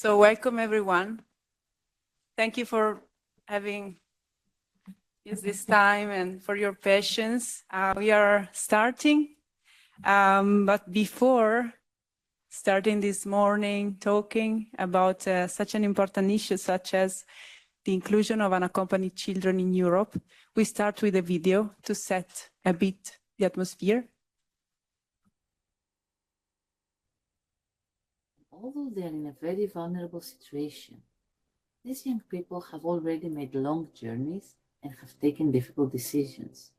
So welcome everyone. Thank you for having used this time and for your patience. We are starting, but before starting this morning talking about such an important issue such as the inclusion of unaccompanied children in Europe, we start with a video to set a bit the atmosphere. Although they are in a very vulnerable situation, these young people have already made long journeys and have taken difficult decisions.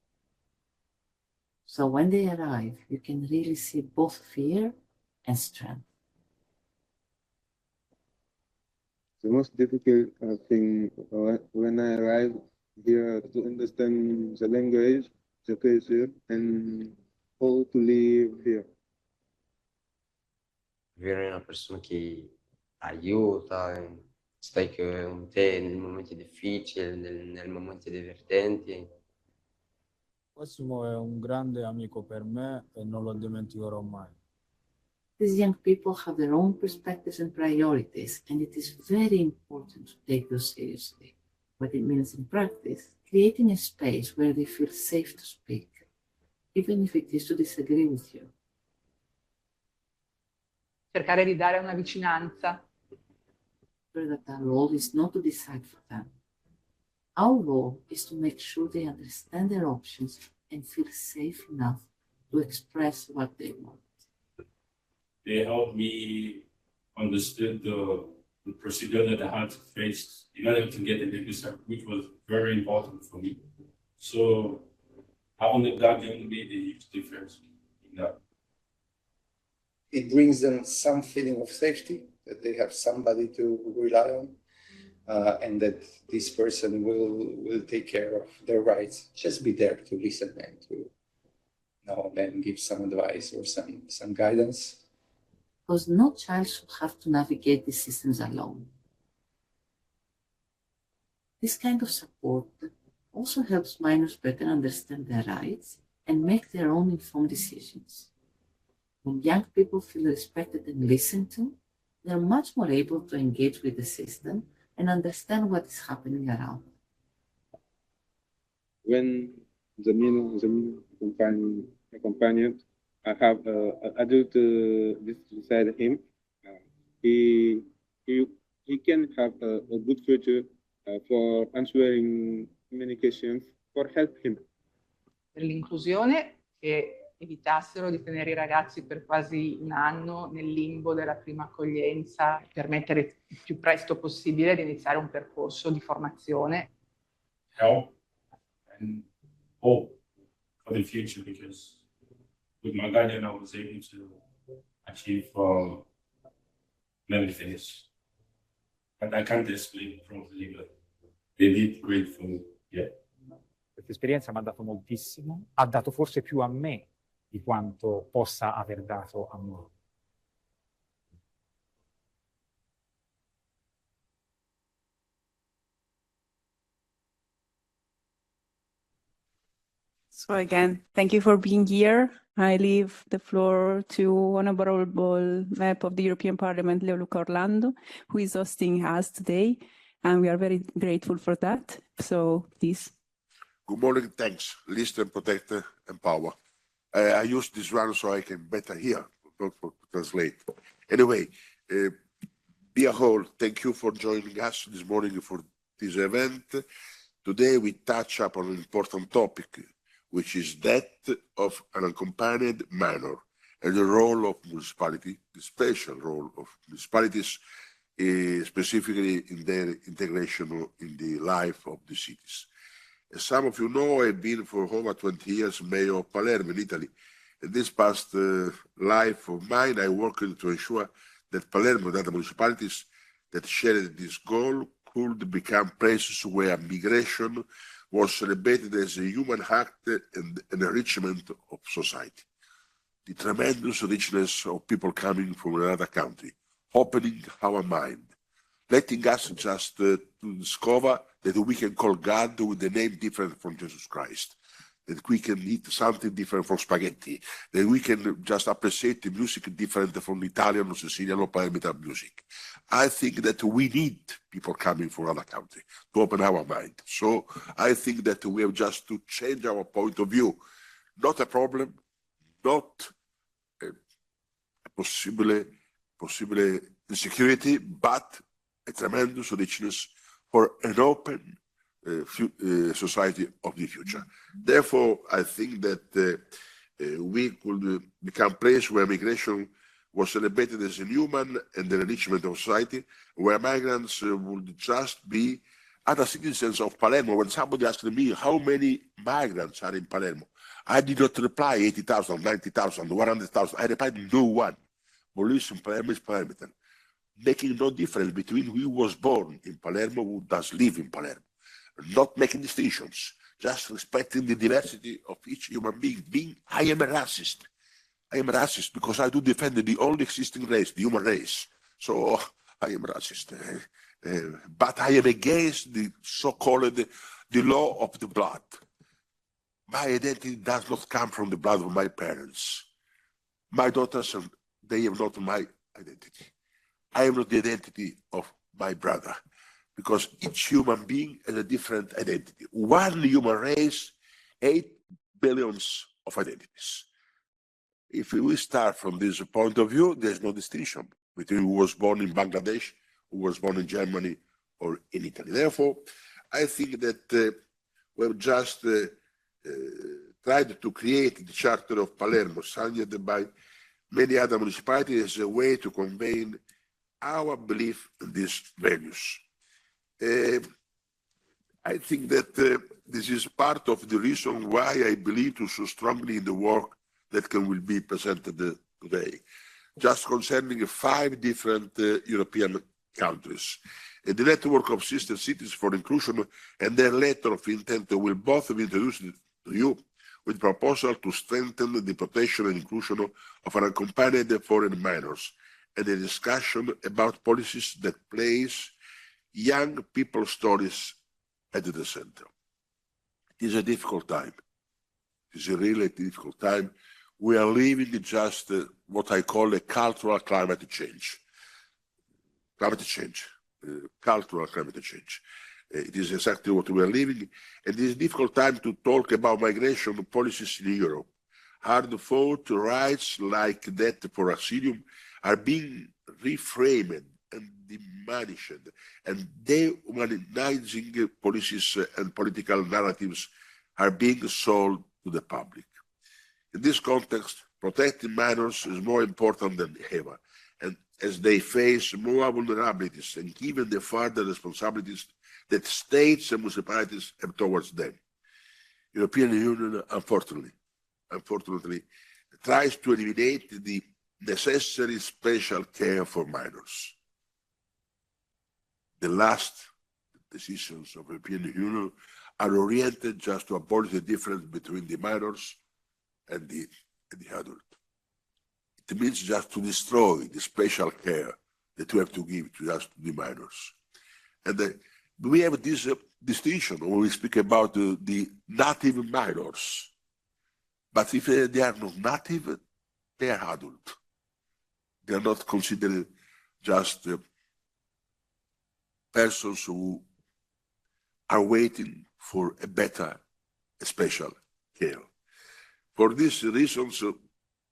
So when they arrive, you can really see both fear and strength. The most difficult thing when I arrived here to understand the language, the culture, and how to live here. Avere una persona che aiuta, stai con te nei momenti difficili, nei momenti divertenti. Massimo è un grande amico per me e non lo dimenticherò mai. These young people have their own perspectives and priorities, and it is very important to take those seriously. What it means in practice, creating a space where they feel safe to speak, even if it is to disagree with you. Cercare di dare una vicinanza. That our role is not to decide for them. Our role is to make sure they understand their options and feel safe enough to express what they want. They helped me understand the procedure that I had to face in order to get the visa, which was very important for me. So having that made a huge difference in that. It brings them some feeling of safety, that they have somebody to rely on, and that this person will take care of their rights. Just be there to listen and to now and then give some advice or some guidance. Because no child should have to navigate these systems alone. This kind of support also helps minors better understand their rights and make their own informed decisions. When young people feel respected and listened to, they are much more able to engage with the system and understand what is happening around. When the minor accompanied, I have an adult beside him. He can have a good future for answering communications, for help him. Per l'inclusione, che evitassero di tenere i ragazzi per quasi un anno nel limbo della prima accoglienza, permettere il più presto possibile di iniziare un percorso di formazione. Help and hope for the future, because with my guardian I was able to achieve many things. And I can't explain properly, but they did great for me. Yeah. Questa esperienza mi ha dato moltissimo, ha dato forse più a me di quanto possa aver dato a me. So again, thank you for being here. I leave the floor to Honorable Member of the European Parliament, Leoluca Orlando, who is hosting us today, and we are very grateful for that. So please. Good morning, thanks. Listen, protect, empower. I use this one so I can better hear, not for translate. Anyway, dear all, thank you for joining us this morning for this event. Today we touch upon an important topic, which is that of an unaccompanied minor and the role of municipality, the special role of municipalities, specifically in their integration in the life of the cities. As some of you know, I've been for over 20 years mayor of Palermo in Italy. In this past life of mine, I worked to ensure that Palermo and other municipalities that shared this goal could become places where migration was celebrated as a human act and an enrichment of society. The tremendous richness of people coming from another country, opening our mind, letting us just to discover that we can call God with a name different from Jesus Christ, that we can eat something different from spaghetti, that we can just appreciate the music different from Italian or Sicilian or Parmesan music. I think that we need people coming from other countries to open our mind. So I think that we have just to change our point of view. Not a problem, not a possible insecurity, but a tremendous richness for an open society of the future. Therefore, I think that we could become a place where migration was celebrated as a human and the enrichment of society, where migrants would just be other citizens of Palermo. When somebody asked me how many migrants are in Palermo, I did not reply 80,000, 90,000, 100,000. I replied no one. Police in Palermo is Parmesan, making no difference between who was born in Palermo, who does live in Palermo. Not making distinctions, just respecting the diversity of each human being. I am a racist. I am a racist because I do defend the only existing race, the human race. So I am racist. But I am against the so-called the law of the blood. My identity does not come from the blood of my parents. My daughters, they have not my identity. I am not the identity of my brother, because each human being has a different identity. One human race, 8 billions of identities. If we start from this point of view, there's no distinction between who was born in Bangladesh, who was born in Germany, or in Italy. Therefore, I think that we've just tried to create the Charter of Palermo, signed by many other municipalities, as a way to convey our belief in these values. I think that this is part of the reason why I believe so strongly in the work that will be presented today. Just concerning 5 different European countries. The network of sister cities for inclusion and their letter of intent will both be introduced to you with proposal to strengthen the protection and inclusion of unaccompanied foreign minors, and a discussion about policies that place young people's stories at the center. It is a difficult time. It is a really difficult time. We are living just what I call a cultural climate change. Cultural climate change. It is exactly what we are living. And it is a difficult time to talk about migration policies in Europe. Hard-fought rights like that for asylum are being reframed and diminished, and dehumanizing policies and political narratives are being sold to the public. In this context, protecting minors is more important than ever, and as they face more vulnerabilities and given the further responsibilities that states and municipalities have towards them. European Union, unfortunately, tries to eliminate the necessary special care for minors. The last decisions of the European Union are oriented just to abolish the difference between the minors and the adult. It means just to destroy the special care that we have to give to just the minors. And we have this distinction when we speak about the native minors. But if they are not native, they are adult. They are not considered just persons who are waiting for a better special care. For these reasons,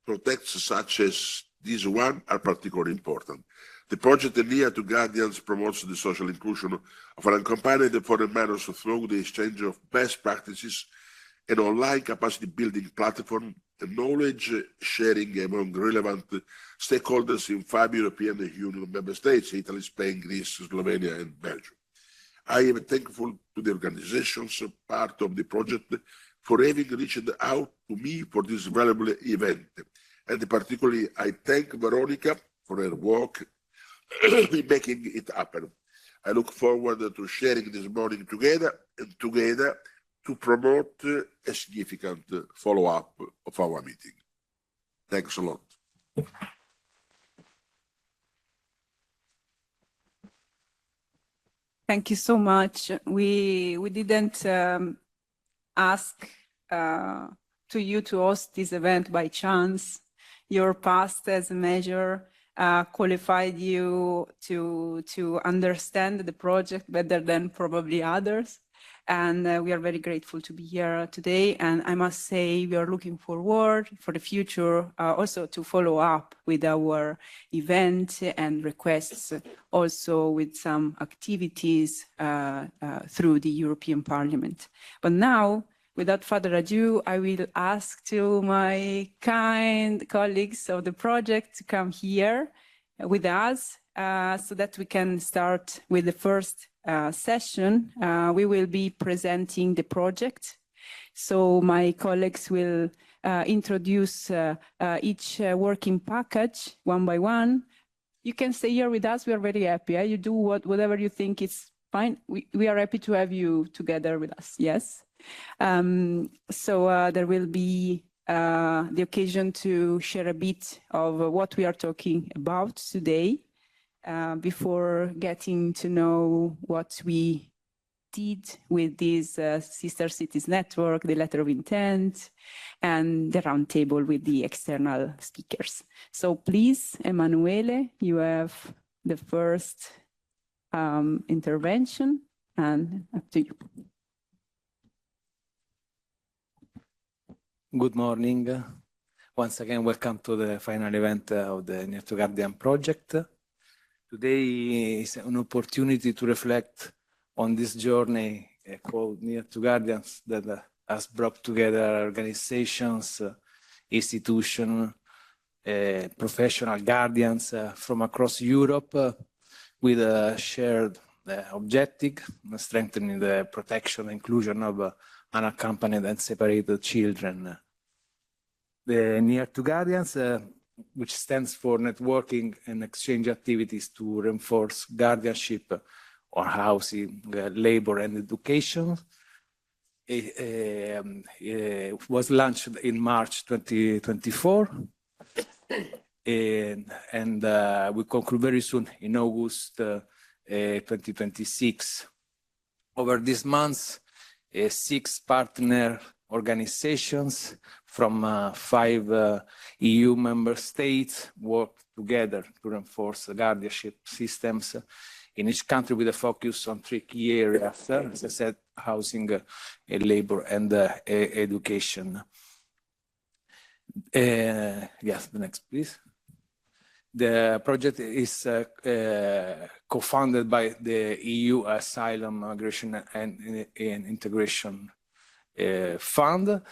protects such as this one are particularly important. The project Near to Guardians promotes the social inclusion of unaccompanied foreign minors through the exchange of best practices, an online capacity building platform, and knowledge sharing among relevant stakeholders in 5 European Union member states, Italy, Spain, Greece, Slovenia, and Belgium. I am thankful to the organizations part of the project for having reached out to me for this valuable event. And particularly, I thank Veronica for her work in making it happen. I look forward to sharing this morning together to promote a significant follow-up of our meeting. Thanks a lot. Thank you so much. We didn't ask to you to host this event by chance. Your past as a measure qualified you to understand the project better than probably others. And we are very grateful to be here today. And I must say, we are looking forward for the future also to follow up with our event and requests, also with some activities through the European Parliament. But now, without further ado, I will ask to my kind colleagues of the project to come here with us so that we can start with the first session. We will be presenting the project. So my colleagues will introduce each working package one by one. You can stay here with us. We are very happy. You do whatever you think is fine. We are happy to have you together with us. Yes. So there will be the occasion to share a bit of what we are talking about today before getting to know what we did with this Sister Cities Network, the letter of intent, and the roundtable with the external speakers. So please, Emanuele, you have the first intervention, and up to you. Good morning. Once again, welcome to the final event of the Near to Guardian project. Today is an opportunity to reflect on this journey called Near to Guardians that has brought together organizations, institutions, professional guardians from across Europe with a shared objective, strengthening the protection and inclusion of unaccompanied and separated children. The Near to Guardians, which stands for networking and exchange activities to reinforce guardianship or housing, labor and education. It was launched in March 2024 and we conclude very soon in August 2026. Over these months, 6 partner organizations from 5 EU member states work together to reinforce the guardianship systems in each country with a focus on 3 key areas, as I said, housing, labor, and education. Yes, the next, please. The project is co-funded by the EU Asylum, Migration and Integration Fund,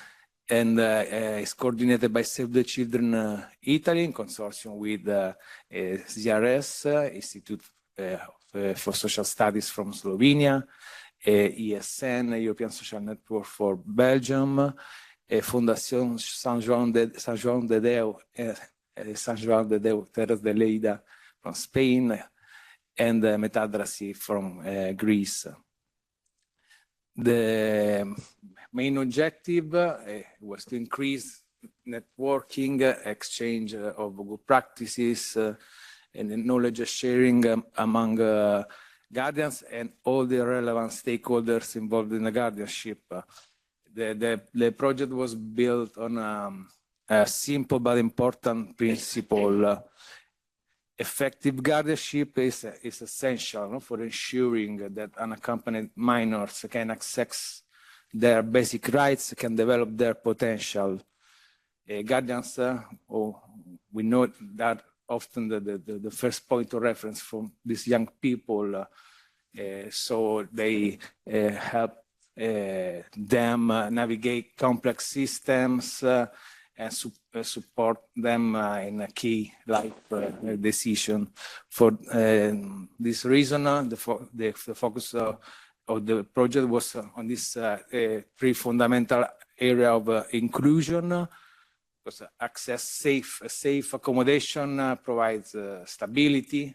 and is coordinated by Save the Children Italy in consortium with ZRS, Institute for Social Studies from Slovenia, ESN, European Social Network for Belgium, Fondation San João de Deus, San João de Deus Terras de Lleida from Spain, and Metadrasi from Greece. The main objective was to increase networking, exchange of good practices, and knowledge sharing among guardians and all the relevant stakeholders involved in the guardianship. The project was built on a simple but important principle. Effective guardianship is essential for ensuring that unaccompanied minors can access their basic rights, can develop their potential. Guardians, we know that often the first point of reference for these young people, so they help them navigate complex systems and support them in a key life decision. For this reason, the focus of the project was on this 3 fundamental area of inclusion, because access, safe accommodation provides stability,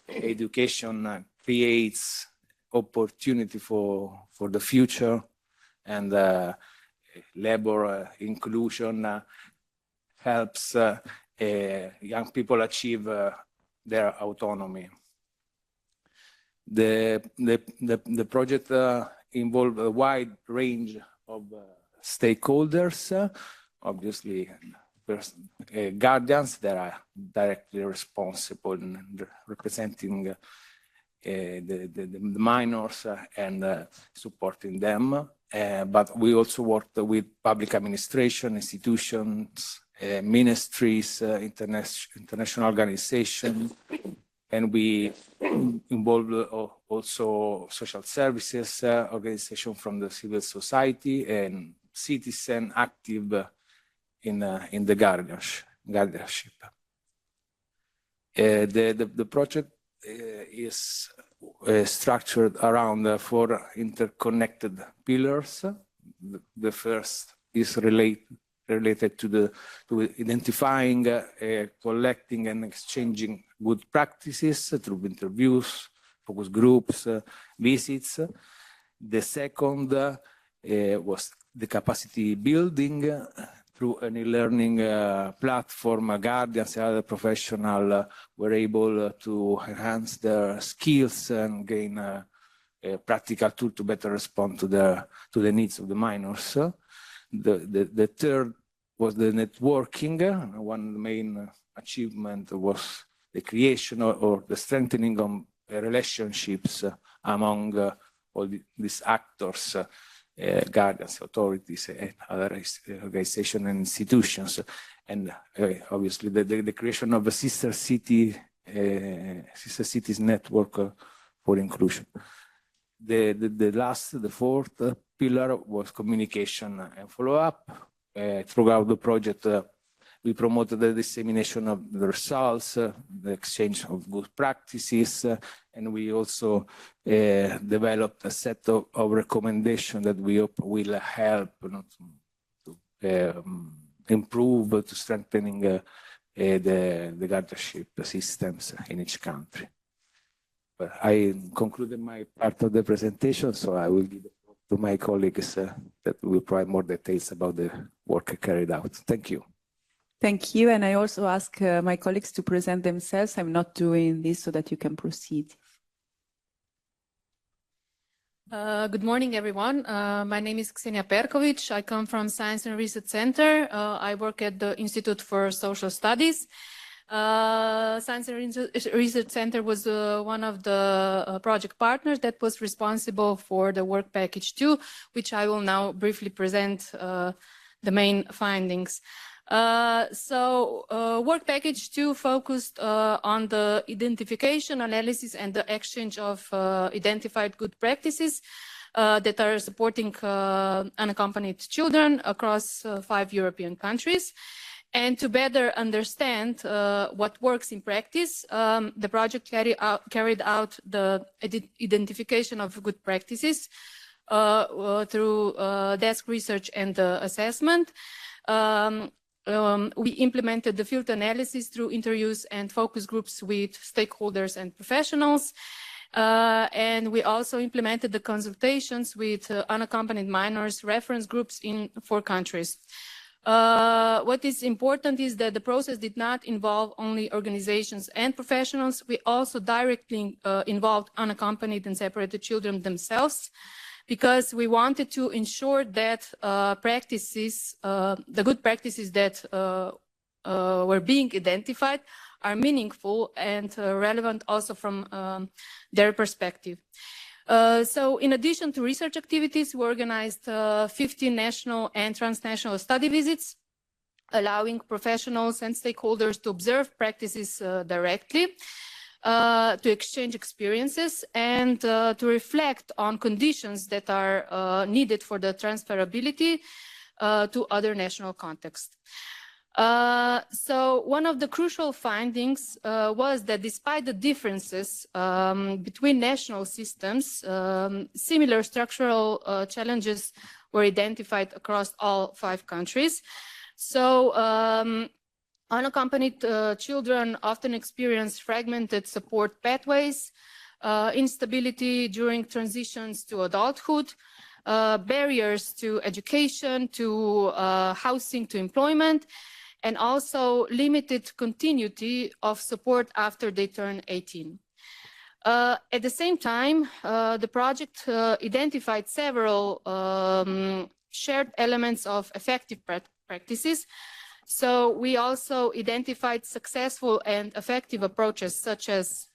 education creates opportunity for the future, and labor inclusion helps young people achieve their autonomy. The project involved a wide range of stakeholders, obviously guardians that are directly responsible in representing the minors and supporting them. But we also worked with public administration, institutions, ministries, international organizations, and we involved also social services, organizations from the civil society, and citizens active in the guardianship. The project is structured around 4 interconnected pillars. The first is related to identifying, collecting, and exchanging good practices through interviews, focus groups, visits. The second was the capacity building through an e-learning platform. Guardians and other professionals were able to enhance their skills and gain a practical tool to better respond to the needs of the minors. The third was the networking. One main achievement was the creation or the strengthening of relationships among all these actors, guardians, authorities, and other organizations and institutions, and obviously the creation of a sister cities network for inclusion. The fourth pillar was communication and follow-up. Throughout the project, we promoted the dissemination of the results, the exchange of good practices, and we also developed a set of recommendations that we hope will help to improve, to strengthening the guardianship systems in each country. But I concluded my part of the presentation, so I will give it to my colleagues that will provide more details about the work carried out. Thank you. Thank you. And I also ask my colleagues to present themselves. I'm not doing this so that you can proceed. Good morning, everyone. My name is Ksenia Perkovic. I come from Science and Research Center. I work at the Institute for Social Studies. Science and Research Center was one of the project partners that was responsible for the work package 2, which I will now briefly present the main findings. Work package 2 focused on the identification, analysis, and the exchange of identified good practices that are supporting unaccompanied children across 5 European countries. And to better understand what works in practice, the project carried out the identification of good practices through desk research and assessment. We implemented the field analysis through interviews and focus groups with stakeholders and professionals. And we also implemented the consultations with unaccompanied minors reference groups in 4 countries. What is important is that the process did not involve only organizations and professionals. We also directly involved unaccompanied and separated children themselves, because we wanted to ensure that practices, the good practices that were being identified are meaningful and relevant also from their perspective. So in addition to research activities, we organized 15 national and transnational study visits, allowing professionals and stakeholders to observe practices directly, to exchange experiences, and to reflect on conditions that are needed for the transferability to other national contexts. So one of the crucial findings was that despite the differences between national systems, similar structural challenges were identified across all 5 countries. So unaccompanied children often experience fragmented support pathways, instability during transitions to adulthood, barriers to education, to housing, to employment, and also limited continuity of support after they turn 18. At the same time, the project identified several shared elements of effective practices. So we also identified successful and effective approaches such as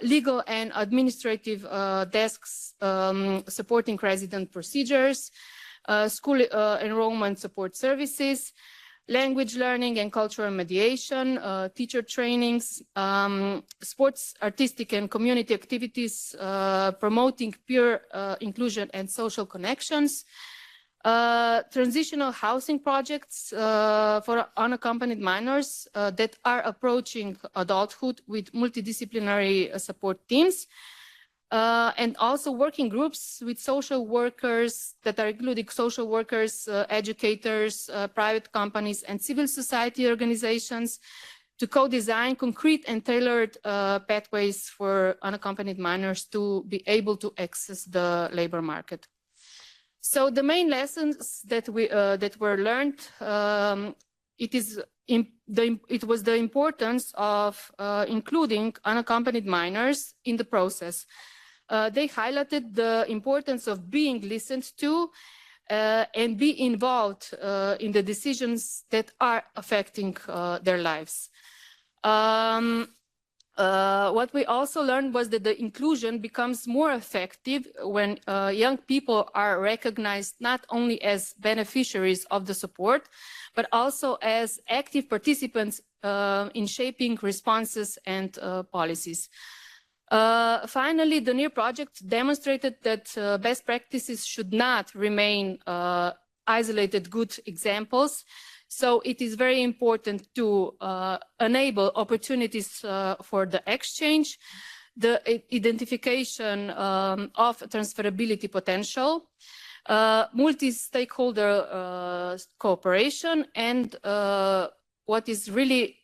legal and administrative desks supporting resident procedures, school enrollment support services, language learning and cultural mediation, teacher trainings, sports, artistic and community activities promoting peer inclusion and social connections, transitional housing projects for unaccompanied minors that are approaching adulthood with multidisciplinary support teams, and also working groups with social workers that are including social workers, educators, private companies, and civil society organizations to co-design concrete and tailored pathways for unaccompanied minors to be able to access the labor market. So the main lessons that were learned, it was the importance of including unaccompanied minors in the process. They highlighted the importance of being listened to and be involved in the decisions that are affecting their lives. What we also learned was that the inclusion becomes more effective when young people are recognized not only as beneficiaries of the support, but also as active participants in shaping responses and policies. Finally, the NEAR project demonstrated that best practices should not remain isolated good examples. So it is very important to enable opportunities for the exchange, the identification of transferability potential, multi-stakeholder cooperation, and what is really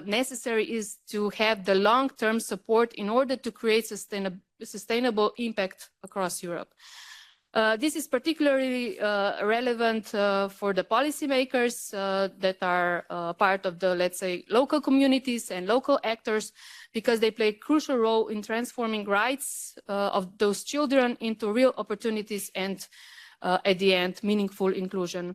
necessary is to have the long-term support in order to create sustainable impact across Europe. This is particularly relevant for the policymakers that are part of the, let's say, local communities and local actors, because they play a crucial role in transforming rights of those children into real opportunities and, at the end, meaningful inclusion.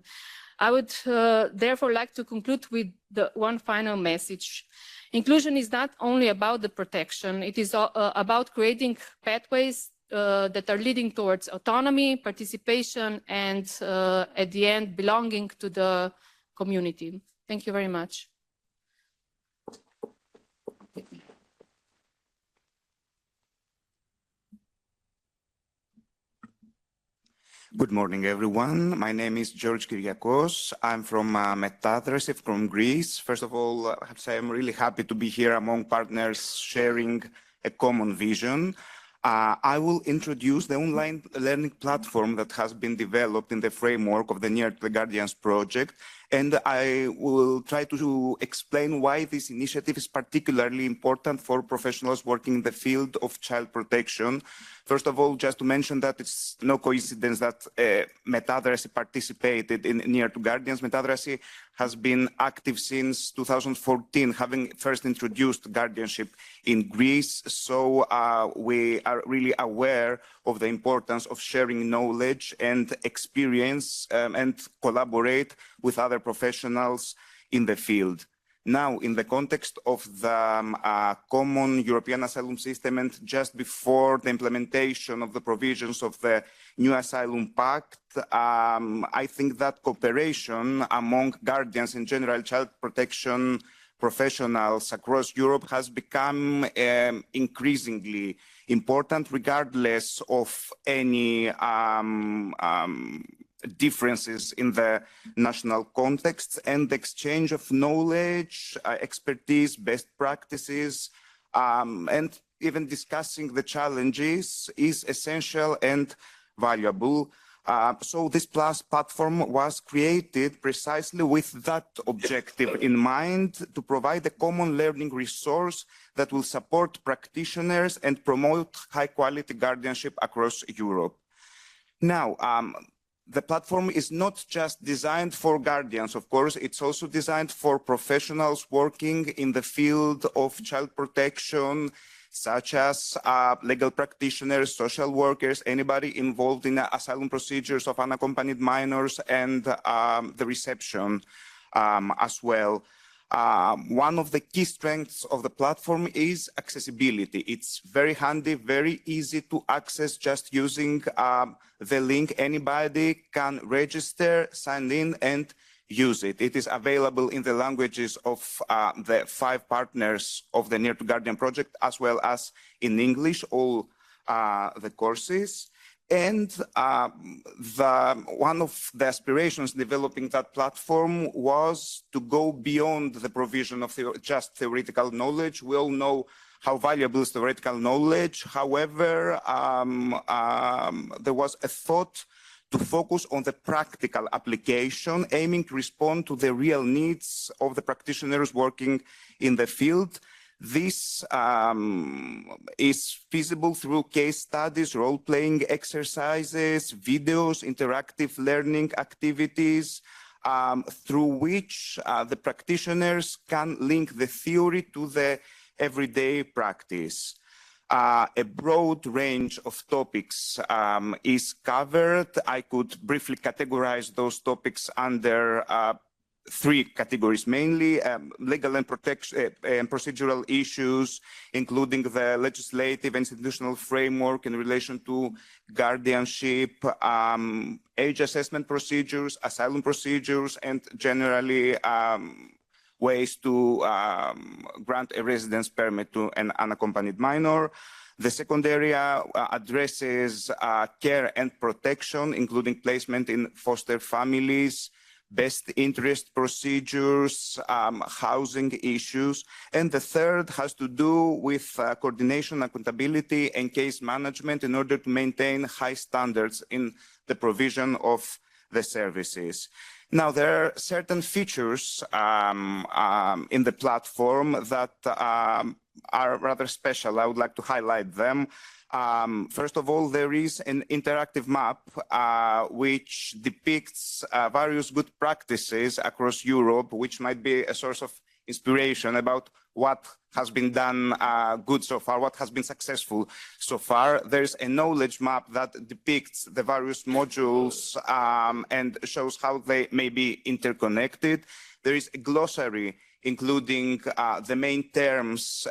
I would therefore like to conclude with the one final message. Inclusion is not only about the protection, it is about creating pathways that are leading towards autonomy, participation, and at the end, belonging to the community. Thank you very much. Good morning, everyone. My name is George Kyriakos. I'm from Metadrasi, from Greece. First of all, I have to say I'm really happy to be here among partners sharing a common vision. I will introduce the online learning platform that has been developed in the framework of the Near to the Guardians project, and I will try to explain why this initiative is particularly important for professionals working in the field of child protection. First of all, just to mention that it's no coincidence that Metadrasi participated in Near to Guardians. Metadrasi has been active since 2014, having first introduced guardianship in Greece. So we are really aware of the importance of sharing knowledge and experience and collaborate with other professionals in the field. Now, in the context of the common European asylum system and just before the implementation of the provisions of the new Asylum Pact, I think that cooperation among guardians and general child protection professionals across Europe has become increasingly important, regardless of any differences in the national contexts, and the exchange of knowledge, expertise, best practices, and even discussing the challenges is essential and valuable. So this platform was created precisely with that objective in mind, to provide a common learning resource that will support practitioners and promote high-quality guardianship across Europe. Now, the platform is not just designed for guardians, of course, it's also designed for professionals working in the field of child protection, such as legal practitioners, social workers, anybody involved in asylum procedures of unaccompanied minors, and the reception as well. One of the key strengths of the platform is accessibility. It's very handy, very easy to access just using the link. Anybody can register, sign in, and use it. It is available in the languages of the 5 partners of the Near to Guardian project, as well as in English, all the courses. And one of the aspirations developing that platform was to go beyond the provision of just theoretical knowledge. We all know how valuable is theoretical knowledge. However, there was a thought to focus on the practical application, aiming to respond to the real needs of the practitioners working in the field. This is feasible through case studies, role-playing exercises, videos, interactive learning activities, through which the practitioners can link the theory to the everyday practice. A broad range of topics is covered. I could briefly categorize those topics under 3 categories mainly: legal and procedural issues, including the legislative and institutional framework in relation to guardianship, age assessment procedures, asylum procedures, and generally ways to grant a residence permit to an unaccompanied minor. The second area addresses care and protection, including placement in foster families, best interest procedures, housing issues. And the third has to do with coordination, accountability, and case management in order to maintain high standards in the provision of the services. Now, there are certain features in the platform that are rather special. I would like to highlight them. First of all, there is an interactive map which depicts various good practices across Europe, which might be a source of inspiration about what has been done good so far, what has been successful so far. There's a knowledge map that depicts the various modules and shows how they may be interconnected. There is a glossary including the main terms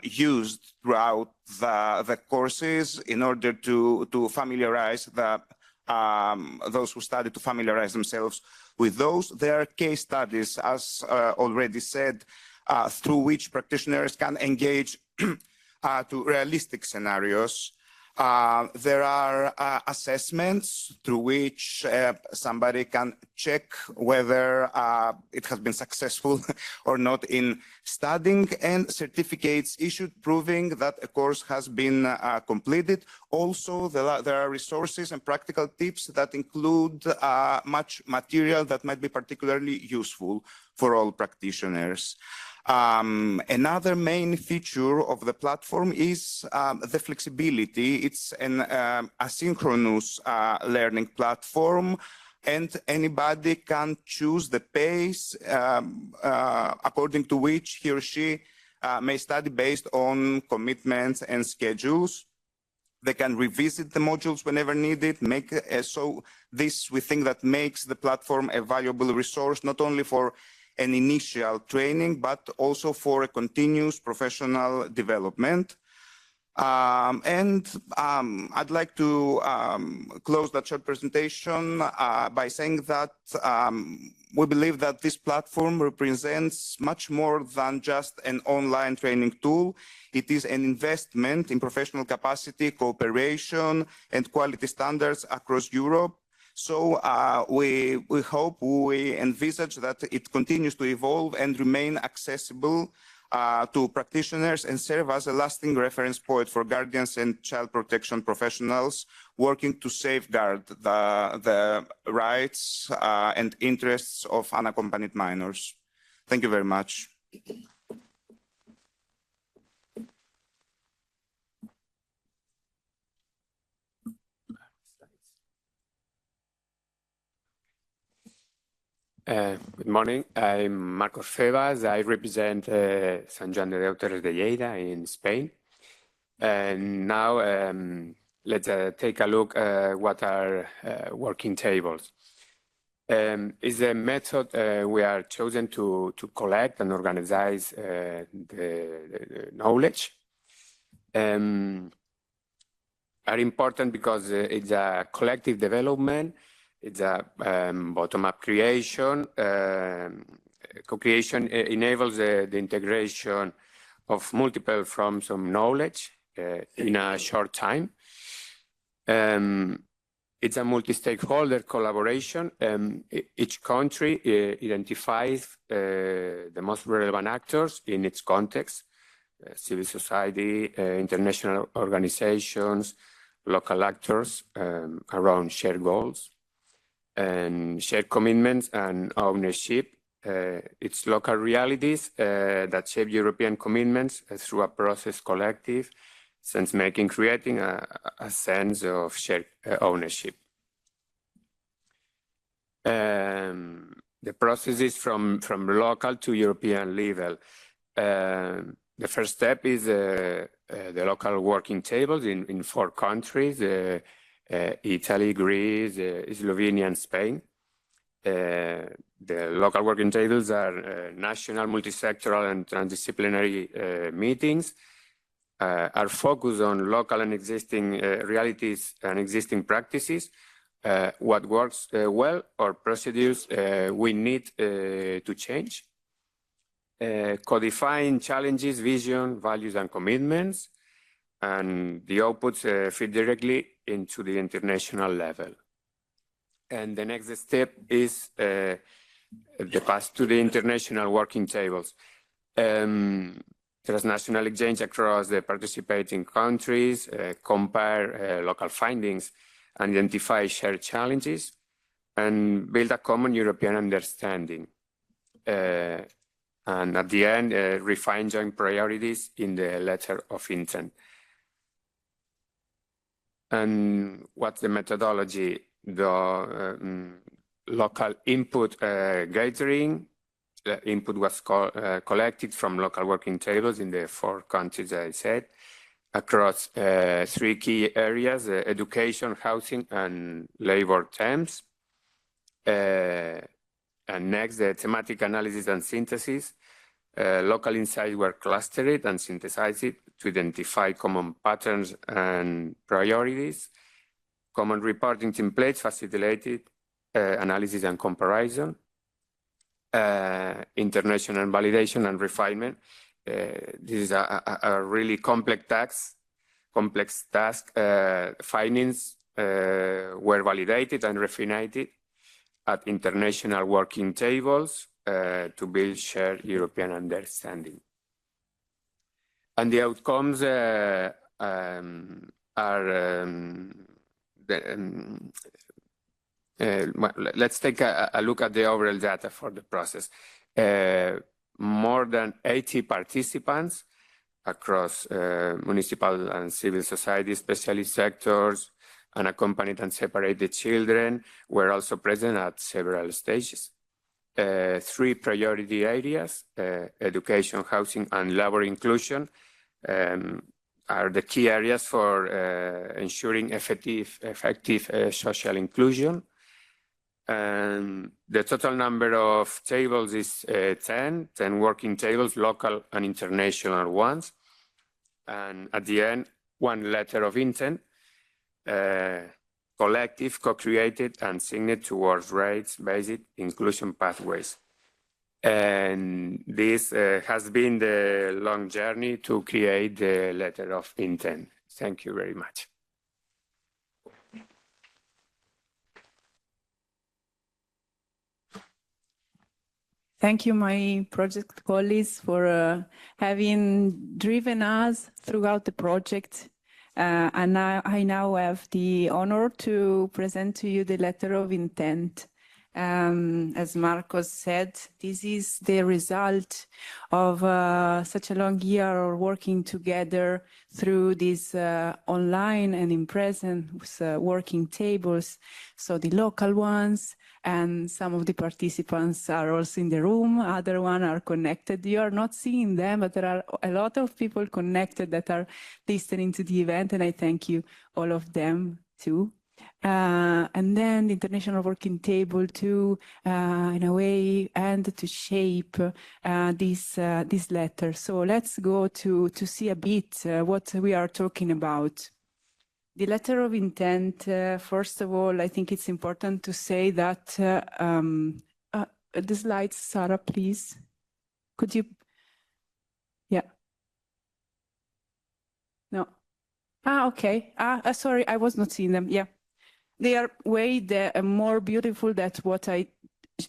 used throughout the courses in order to familiarize those who study, to familiarize themselves with those. There are case studies, as already said, through which practitioners can engage to realistic scenarios. There are assessments through which somebody can check whether it has been successful or not in studying, and certificates issued proving that a course has been completed. Also, there are resources and practical tips that include much material that might be particularly useful for all practitioners. Another main feature of the platform is the flexibility. It's an asynchronous learning platform, and anybody can choose the pace according to which he or she may study based on commitments and schedules. They can revisit the modules whenever needed. So this, we think, that makes the platform a valuable resource, not only for an initial training, but also for a continuous professional development. I'd like to close that short presentation by saying that we believe that this platform represents much more than just an online training tool. It is an investment in professional capacity, cooperation, and quality standards across Europe. So we hope, we envisage that it continues to evolve and remain accessible to practitioners and serve as a lasting reference point for guardians and child protection professionals working to safeguard the rights and interests of unaccompanied minors. Thank you very much. Good morning. I'm Marcos Febas. I represent San Juan de Deuteros de Lleida in Spain. And now let's take a look at what are working tables. Is a method we are chosen to collect and organize the knowledge. Are important because it's a collective development, it's a bottom-up creation. Co-creation enables the integration of multiple forms of knowledge in a short time. It's a multi-stakeholder collaboration. Each country identifies the most relevant actors in its context, civil society, international organizations, local actors around shared goals and shared commitments and ownership. It's local realities that shape European commitments through a process collective, sense-making, creating a sense of shared ownership. The process is from local to European level. The first step is the local working tables in 4 countries, Italy, Greece, Slovenia, and Spain. The local working tables are national, multi-sectoral, and transdisciplinary meetings, are focused on local and existing realities and existing practices, what works well, or procedures we need to change, codifying challenges, vision, values, and commitments, and the outputs fit directly into the international level. And the next step is the path to the international working tables. Transnational exchange across the participating countries, compare local findings, and identify shared challenges, and build a common European understanding. And at the end, refine joint priorities in the letter of intent. And what's the methodology? The local input gathering. The input was collected from local working tables in the 4 countries, I said, across 3 key areas, education, housing, and labor terms. And next, the thematic analysis and synthesis. Local insights were clustered and synthesized to identify common patterns and priorities. Common reporting templates facilitated analysis and comparison. International validation and refinement. This is a really complex task. Findings were validated and refined at international working tables to build shared European understanding. And the outcomes are let's take a look at the overall data for the process. More than 80 participants across municipal and civil society, specialist sectors, unaccompanied and separated children were also present at several stages. 3 priority areas, education, housing, and labor inclusion, are the key areas for ensuring effective social inclusion. And the total number of tables is 10 working tables, local and international ones. And at the end, 1 letter of intent, collective, co-created, and signed towards rights-based inclusion pathways. And this has been the long journey to create the letter of intent. Thank you very much. Thank you, my project colleagues, for having driven us throughout the project. I now have the honor to present to you the letter of intent. As Marcos said, this is the result of such a long year of working together through these online and in presence working tables. So the local ones, and some of the participants are also in the room, other ones are connected. You are not seeing them, but there are a lot of people connected that are listening to the event, and I thank you, all of them too. And then the International Working Table to, in a way, and to shape this letter. So let's go to see a bit what we are talking about. The letter of intent, first of all, I think it's important to say that the slides, Sarah, please. Could you? Yeah. No. Okay. Sorry, I was not seeing them. Yeah. They are way more beautiful than what I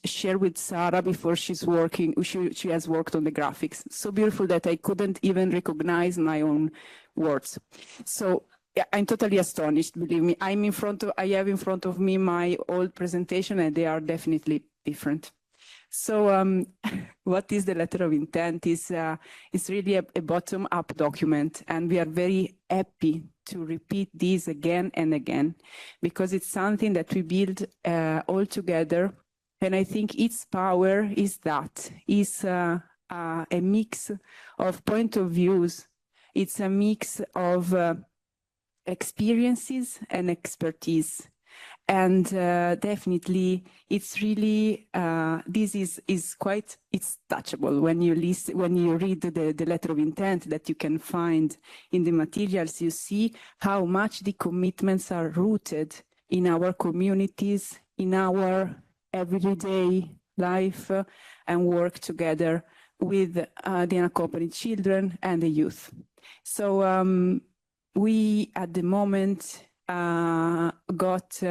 shared with Sarah before she's working. She has worked on the graphics. So beautiful that I couldn't even recognize my own words. So yeah, I'm totally astonished, believe me. I have in front of me my old presentation, and they are definitely different. So what is the letter of intent? It's really a bottom-up document, and we are very happy to repeat this again and again, because it's something that we build all together. And I think its power is a mix of point of views. It's a mix of experiences and expertise. And definitely, it's really this is quite, it's touchable when you read the letter of intent that you can find in the materials. You see how much the commitments are rooted in our communities, in our everyday life, and work together with the unaccompanied children and the youth. So we at the moment got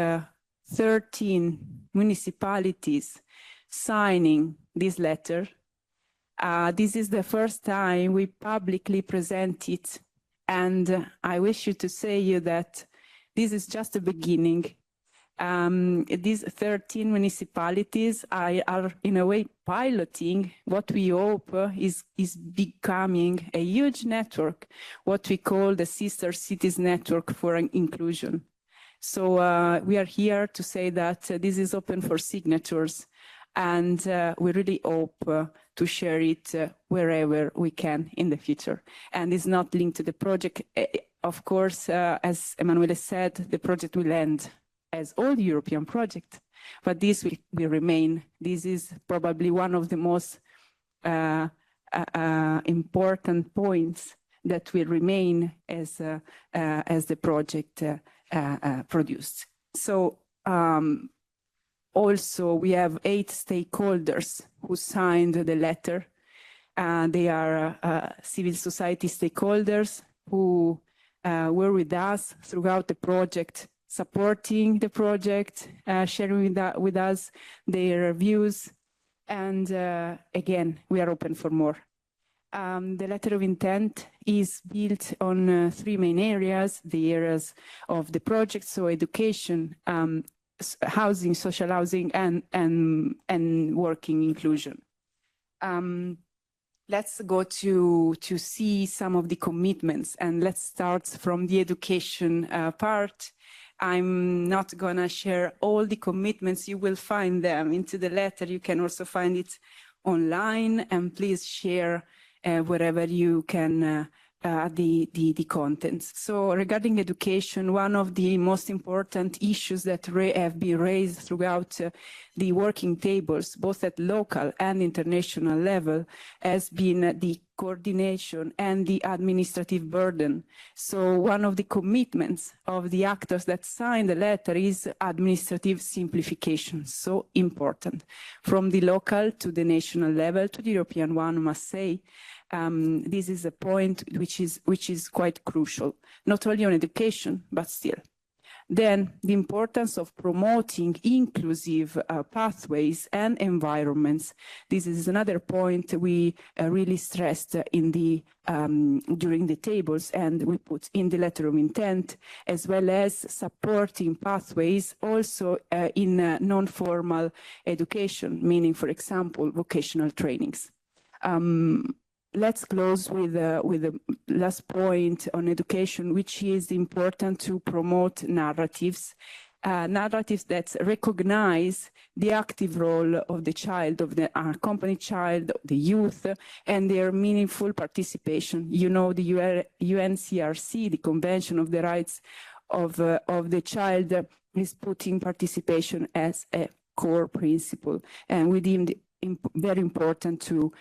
13 municipalities signing this letter. This is the first time we publicly present it, and I wish to say that this is just the beginning. These 13 municipalities are in a way piloting what we hope is becoming a huge network, what we call the Sister Cities Network for Inclusion. So we are here to say that this is open for signatures, and we really hope to share it wherever we can in the future. And it's not linked to the project. Of course, as Emanuele said, the project will end as all European projects, but this will remain. This is probably one of the most important points that will remain as the project produced. So also we have 8 stakeholders who signed the letter. They are civil society stakeholders who were with us throughout the project, supporting the project, sharing with us their views, and again, we are open for more. The letter of intent is built on 3 main areas, the areas of the project, so education, housing, social housing, and working inclusion. Let's go to see some of the commitments, and let's start from the education part. I'm not gonna share all the commitments. You will find them into the letter. You can also find it online, and please share wherever you can the contents. So regarding education, one of the most important issues that have been raised throughout the working tables, both at local and international level, has been the coordination and the administrative burden. So one of the commitments of the actors that signed the letter is administrative simplification, so important. From the local to the national level to the European one, I must say, this is a point which is quite crucial, not only on education, but still. Then the importance of promoting inclusive pathways and environments. This is another point we really stressed in the during the tables, and we put in the letter of intent, as well as supporting pathways also in non-formal education, meaning, for example, vocational trainings. Let's close with the last point on education, which is important to promote narratives. Narratives that recognize the active role of the child, of the unaccompanied child, of the youth, and their meaningful participation. You know, the UNCRC, the Convention of the Rights of the Child, is putting participation as a core principle, and we deemed it very important to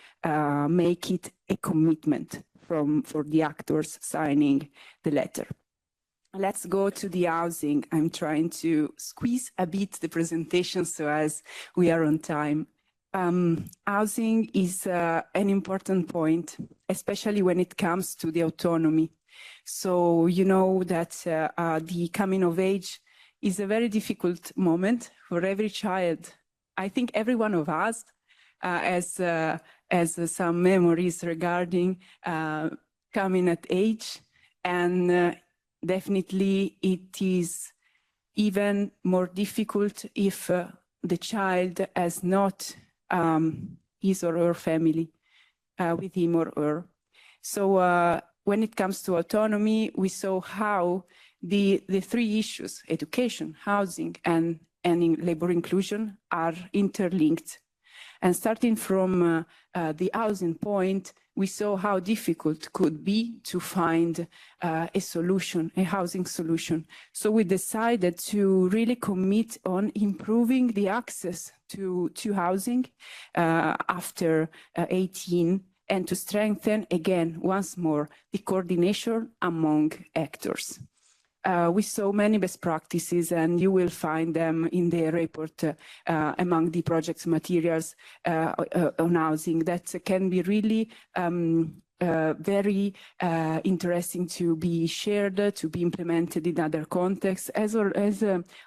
make it a commitment for the actors signing the letter. Let's go to the housing. I'm trying to squeeze a bit the presentation so as we are on time. Housing is an important point, especially when it comes to the autonomy. So you know that the coming of age is a very difficult moment for every child. I think every one of us has some memories regarding coming at age, and definitely it is even more difficult if the child has not his or her family with him or her. So when it comes to autonomy, we saw how the three issues, education, housing, and in labor inclusion, are interlinked. And starting from the housing point, we saw how difficult it could be to find a solution, a housing solution. So we decided to really commit on improving the access to housing after 18, and to strengthen, again, once more, the coordination among actors. We saw many best practices, and you will find them in the report among the project materials on housing that can be really very interesting to be shared, to be implemented in other contexts. As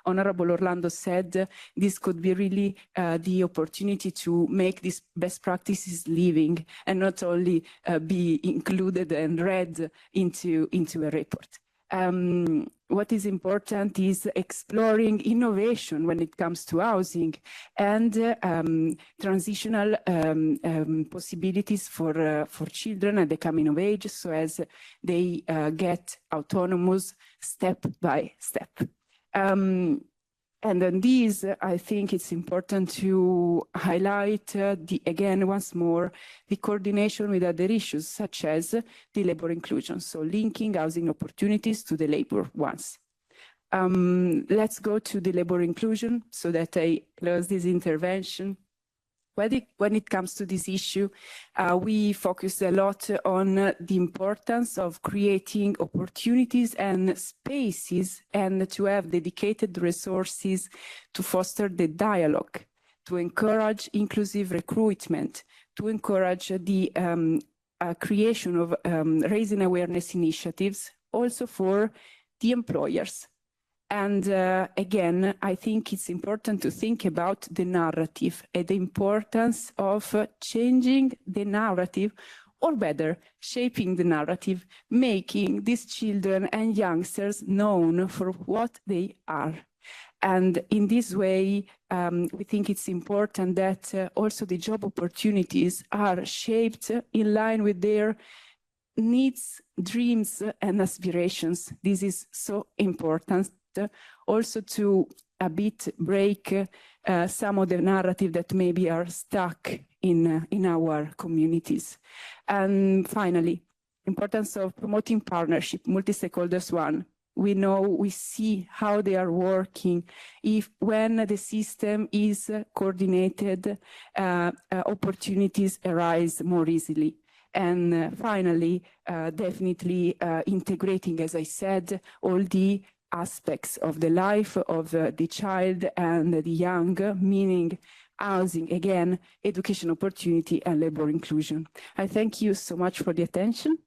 Honorable Orlando said, this could be really the opportunity to make these best practices living and not only be included and read into a report. What is important is exploring innovation when it comes to housing and transitional possibilities for children at the coming of age, so as they get autonomous step by step. And on these, I think it's important to highlight, again, once more, the coordination with other issues, such as the labor inclusion, so linking housing opportunities to the labor ones. Let's go to the labor inclusion so that I close this intervention. When it comes to this issue, we focus a lot on the importance of creating opportunities and spaces, and to have dedicated resources to foster the dialogue, to encourage inclusive recruitment, to encourage the creation of raising awareness initiatives, also for the employers. And again, I think it's important to think about the narrative and the importance of changing the narrative, or better, shaping the narrative, making these children and youngsters known for what they are. And in this way, we think it's important that also the job opportunities are shaped in line with their needs, dreams, and aspirations. This is so important. Also to a bit break some of the narrative that maybe are stuck in our communities. And finally, importance of promoting partnership, multi-stakeholders one. We see how they are working. When the system is coordinated, opportunities arise more easily. And finally, definitely integrating, as I said, all the aspects of the life of the child and the young, meaning housing, again, education opportunity and labor inclusion. I thank you so much for the attention,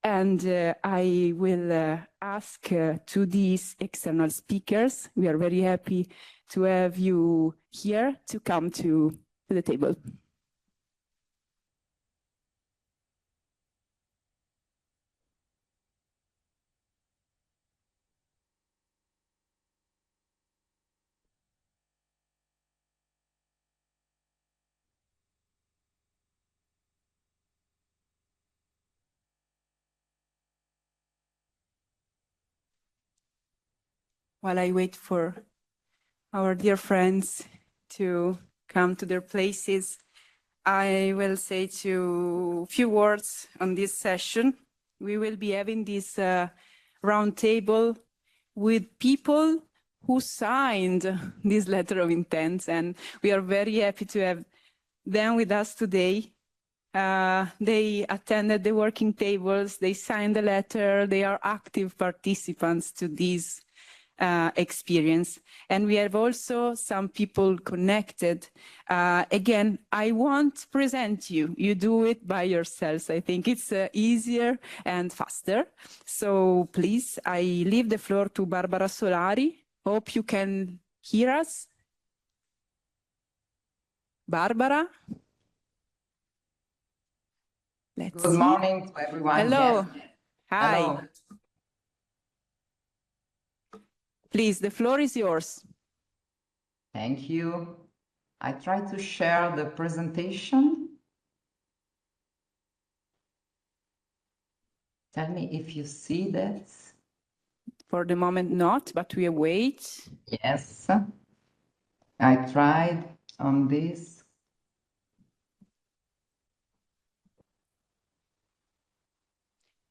and I will ask to these external speakers, we are very happy to have you here to come to the table. While I wait for our dear friends to come to their places, I will say a few words on this session. We will be having this round table with people who signed this letter of intent, and we are very happy to have them with us today. They attended the working tables, they signed the letter, they are active participants to this experience. And we have also some people connected. Again, I won't present you. You do it by yourselves. I think it's easier and faster. So please, I leave the floor to Barbara Solari. Hope you can hear us. Barbara? Good morning to everyone. Hello. Yes. Hi. Hello. Please, the floor is yours. Thank you. I try to share the presentation. Tell me if you see that. For the moment, not, but we await. Yes. I tried on this.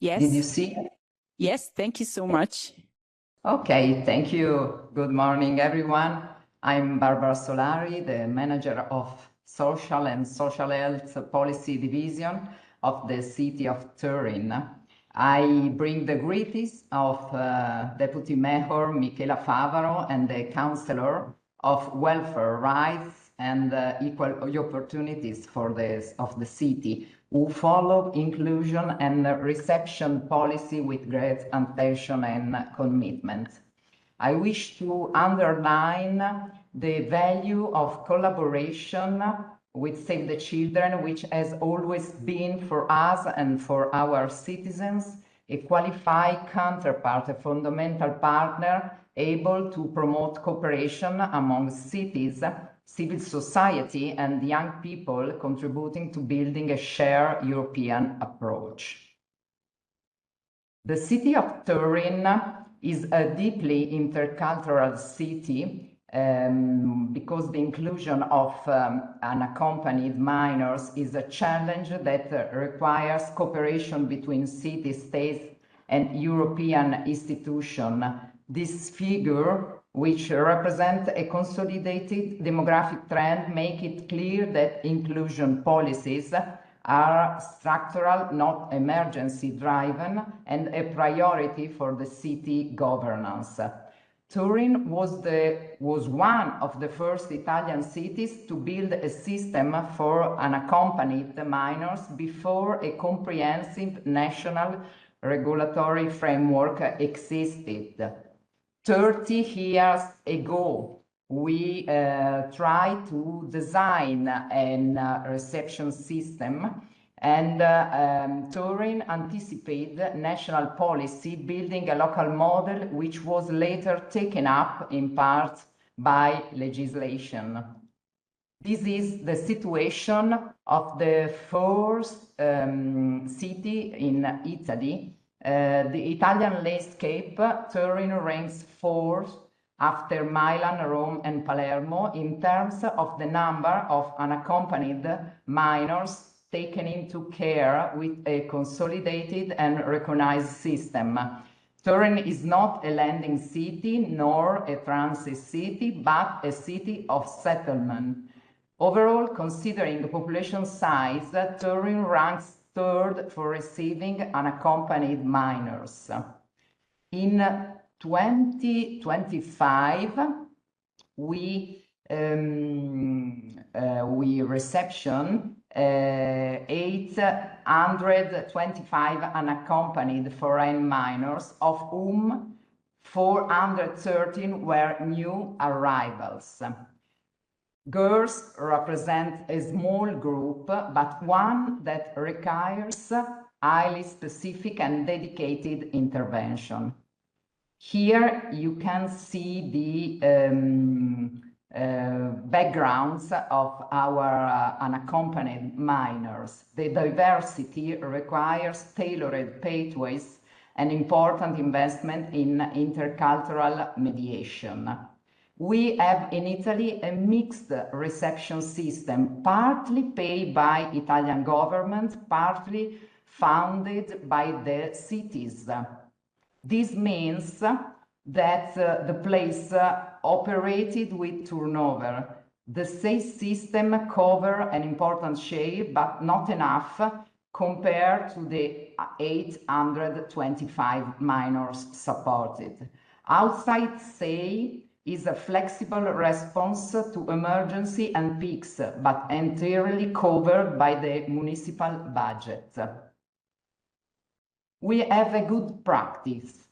Yes. Did you see it? Yes, thank you so much. Okay, thank you. Good morning, everyone. I'm Barbara Solari, the manager of Social and Social Health Policy Division of the city of Turin. I bring the greetings of Deputy Mayor Michela Favaro and the Councillor of Welfare Rights and Equal Opportunities of the city, who follow inclusion and reception policy with great attention and commitment. I wish to underline the value of collaboration with Save the Children, which has always been for us and for our citizens a qualified counterpart, a fundamental partner able to promote cooperation among cities, civil society, and young people, contributing to building a shared European approach. The city of Turin is a deeply intercultural city because the inclusion of unaccompanied minors is a challenge that requires cooperation between city, states, and European institutions. This figure, which represents a consolidated demographic trend, make it clear that inclusion policies are structural, not emergency-driven, and a priority for the city governance. Turin was one of the first Italian cities to build a system for unaccompanied minors before a comprehensive national regulatory framework existed. 30 years ago, we tried to design a reception system, and Turin anticipated national policy, building a local model which was later taken up in part by legislation. This is the situation of the first city in Italy. The Italian landscape, Turin ranks fourth after Milan, Rome, and Palermo in terms of the number of unaccompanied minors taken into care with a consolidated and recognized system. Turin is not a landing city nor a transit city, but a city of settlement. Overall, considering the population size, Turin ranks third for receiving unaccompanied minors. In 2025, we reception 825 unaccompanied foreign minors, of whom 413 were new arrivals. Girls represent a small group, but one that requires highly specific and dedicated intervention. Here you can see the backgrounds of our unaccompanied minors. The diversity requires tailored pathways and important investment in intercultural mediation. We have in Italy a mixed reception system, partly paid by Italian government, partly funded by the cities. This means that the place operated with turnover. The sales system covers an important share, but not enough compared to the 825 minors supported. Outside sale is a flexible response to emergency and peaks, but entirely covered by the municipal budget. We have a good practice.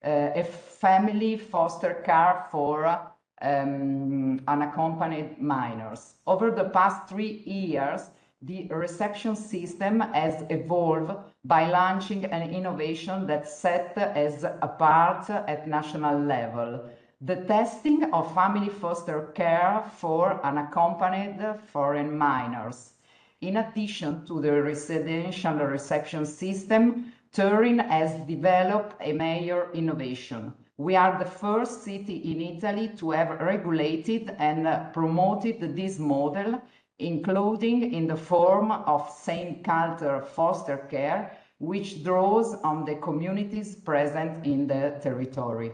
A family foster care for unaccompanied minors. Over the past 3 years, the reception system has evolved by launching an innovation that set as apart at national level. The testing of family foster care for unaccompanied foreign minors. In addition to the residential reception system, Turin has developed a major innovation. We are the first city in Italy to have regulated and promoted this model, including in the form of same-culture foster care, which draws on the communities present in the territory.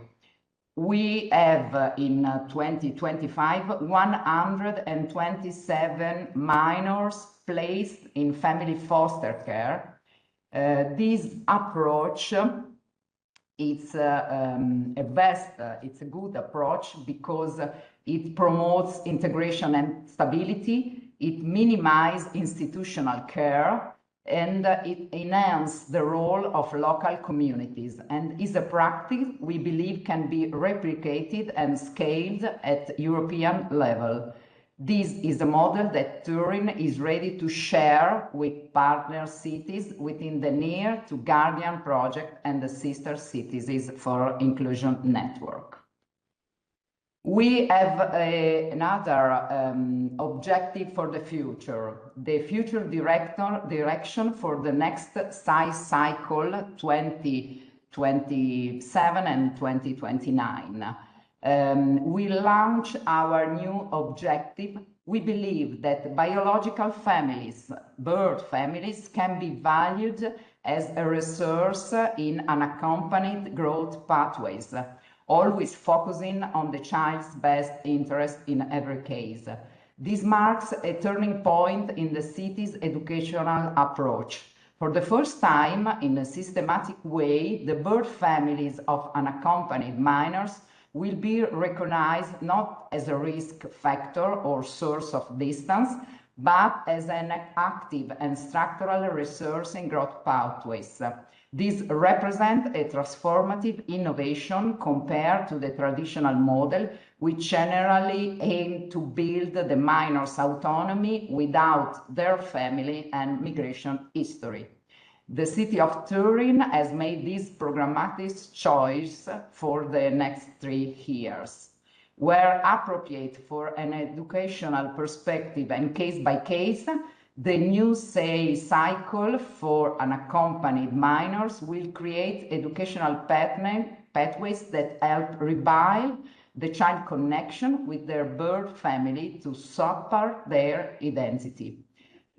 We have in 2025 127 minors placed in family foster care. This approach, it's a good approach because it promotes integration and stability, it minimizes institutional care, and it enhances the role of local communities, and is a practice we believe can be replicated and scaled at European level. This is a model that Turin is ready to share with partner cities within the Near to Guardian project and the sister cities for inclusion network. We have another objective for the future. The future direction for the next size cycle 2027 and 2029. We launch our new objective. We believe that biological families, birth families, can be valued as a resource in unaccompanied growth pathways, always focusing on the child's best interest in every case. This marks a turning point in the city's educational approach. For the first time, in a systematic way, the birth families of unaccompanied minors will be recognized not as a risk factor or source of distance, but as an active and structural resource in growth pathways. These represent a transformative innovation compared to the traditional model, which generally aim to build the minor's autonomy without their family and migration history. The city of Turin has made this programmatic choice for the next 3 years. Where appropriate for an educational perspective and case by case, the new sales cycle for unaccompanied minors will create educational pathways that help rebuild the child connection with their birth family to support their identity.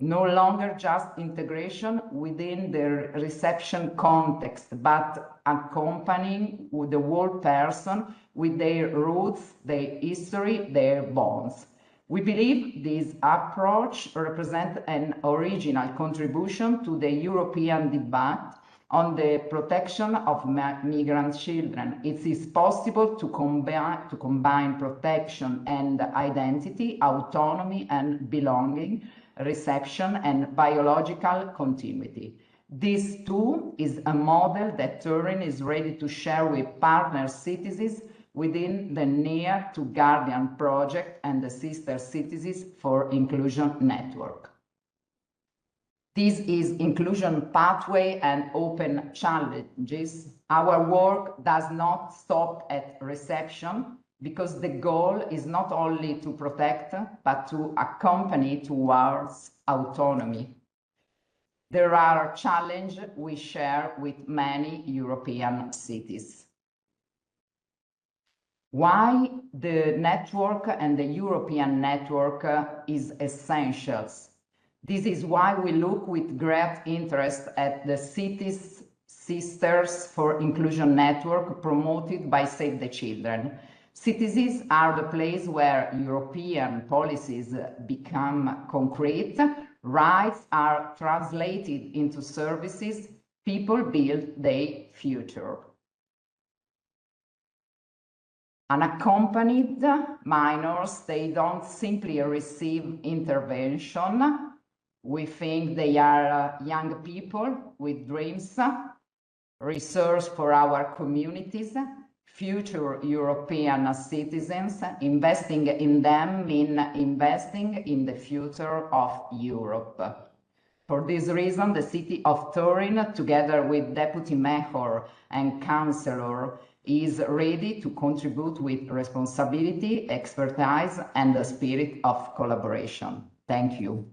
No longer just integration within the reception context, but accompanying the whole person with their roots, their history, their bonds. We believe this approach represents an original contribution to the European debate on the protection of migrant children. It is possible to combine protection and identity, autonomy and belonging, reception, and biological continuity. This too is a model that Turin is ready to share with partner cities within the Near to Guardian project and the Sister Cities for Inclusion network. This is inclusion pathway and open challenges. Our work does not stop at reception because the goal is not only to protect, but to accompany towards autonomy. There are challenges we share with many European cities. Why the network and the European network is essential. This is why we look with great interest at the Cities Sisters for Inclusion network promoted by Save the Children. Cities are the place where European policies become concrete, rights are translated into services, people build their future. Unaccompanied minors, they don't simply receive intervention. We think they are young people with dreams, resource for our communities, future European citizens. Investing in them means investing in the future of Europe. For this reason, the city of Turin, together with Deputy Mayor and Councillor, is ready to contribute with responsibility, expertise, and the spirit of collaboration. Thank you.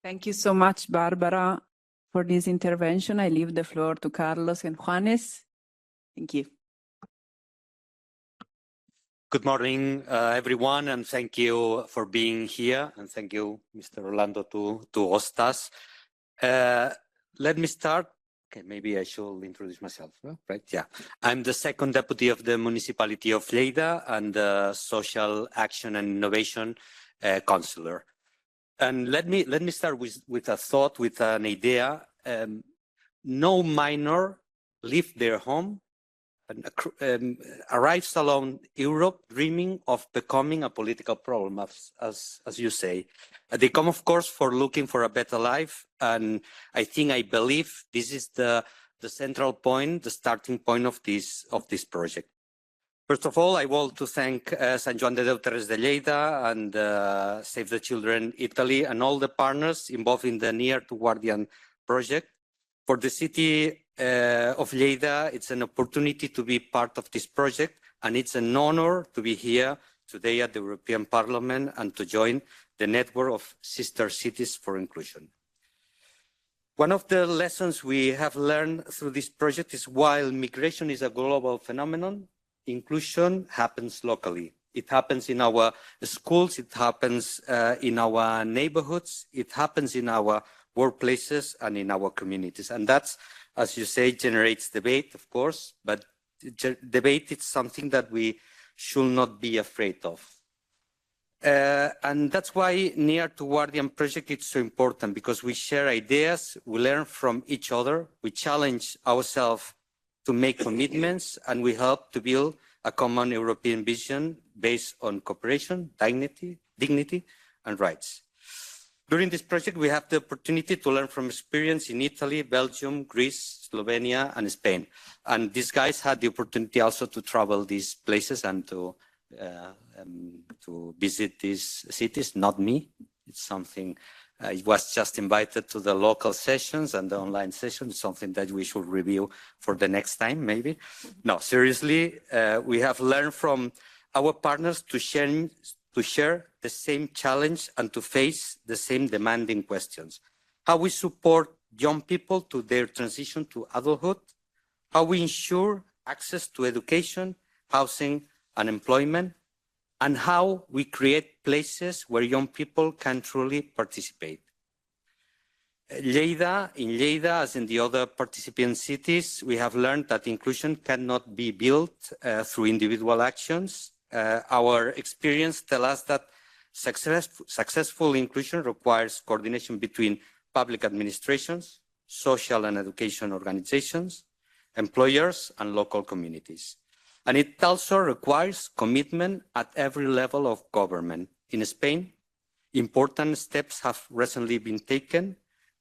Thank you so much, Barbara, for this intervention. I leave the floor to Carlos and Juanes. Thank you. Good morning, everyone, and thank you for being here. And thank you, Mr. Orlando, to host us. Let me start. Okay, maybe I should introduce myself, right? Yeah. I'm the second deputy of the municipality of Lleida and the social action and innovation councillor. And let me start with a thought, with an idea. No minor leaves their home and arrives along Europe dreaming of becoming a political problem, as you say. They come, of course, for looking for a better life. And I believe this is the central point, the starting point of this project. First of all, I want to thank Sant Joan de Déu Terres de Lleida and Save the Children Italy and all the partners involved in the Near to Guardian project. For the city of Lleida, it's an opportunity to be part of this project, and it's an honor to be here today at the European Parliament and to join the network of Sister Cities for Inclusion. One of the lessons we have learned through this project is while migration is a global phenomenon, inclusion happens locally. It happens in our schools, it happens in our neighborhoods, it happens in our workplaces and in our communities. And that's, as you say, generates debate, of course, but debate is something that we should not be afraid of. And that's why Near to Guardian project is so important, because we share ideas, we learn from each other, we challenge ourselves to make commitments, and we help to build a common European vision based on cooperation, dignity, and rights. During this project, we have the opportunity to learn from experience in Italy, Belgium, Greece, Slovenia, and Spain. And these guys had the opportunity also to travel these places and to visit these cities, not me. It's something, it was just invited to the local sessions and the online sessions, something that we should review for the next time, maybe. No, seriously, we have learned from our partners to share the same challenge and to face the same demanding questions. How we support young people to their transition to adulthood, how we ensure access to education, housing, and employment, and how we create places where young people can truly participate. In Lleida, as in the other participant cities, we have learned that inclusion cannot be built through individual actions. Our experience tells us that successful inclusion requires coordination between public administrations, social and education organizations, employers, and local communities. And it also requires commitment at every level of government. In Spain, important steps have recently been taken.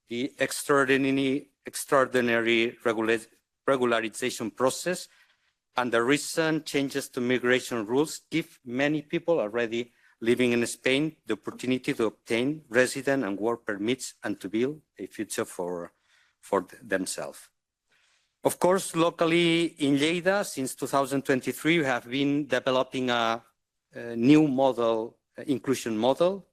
The extraordinary regularization process and the recent changes to migration rules give many people already living in Spain the opportunity to obtain resident and work permits and to build a future for themselves. Of course, locally in Lleida, since 2023, we have been developing a new model, inclusion model,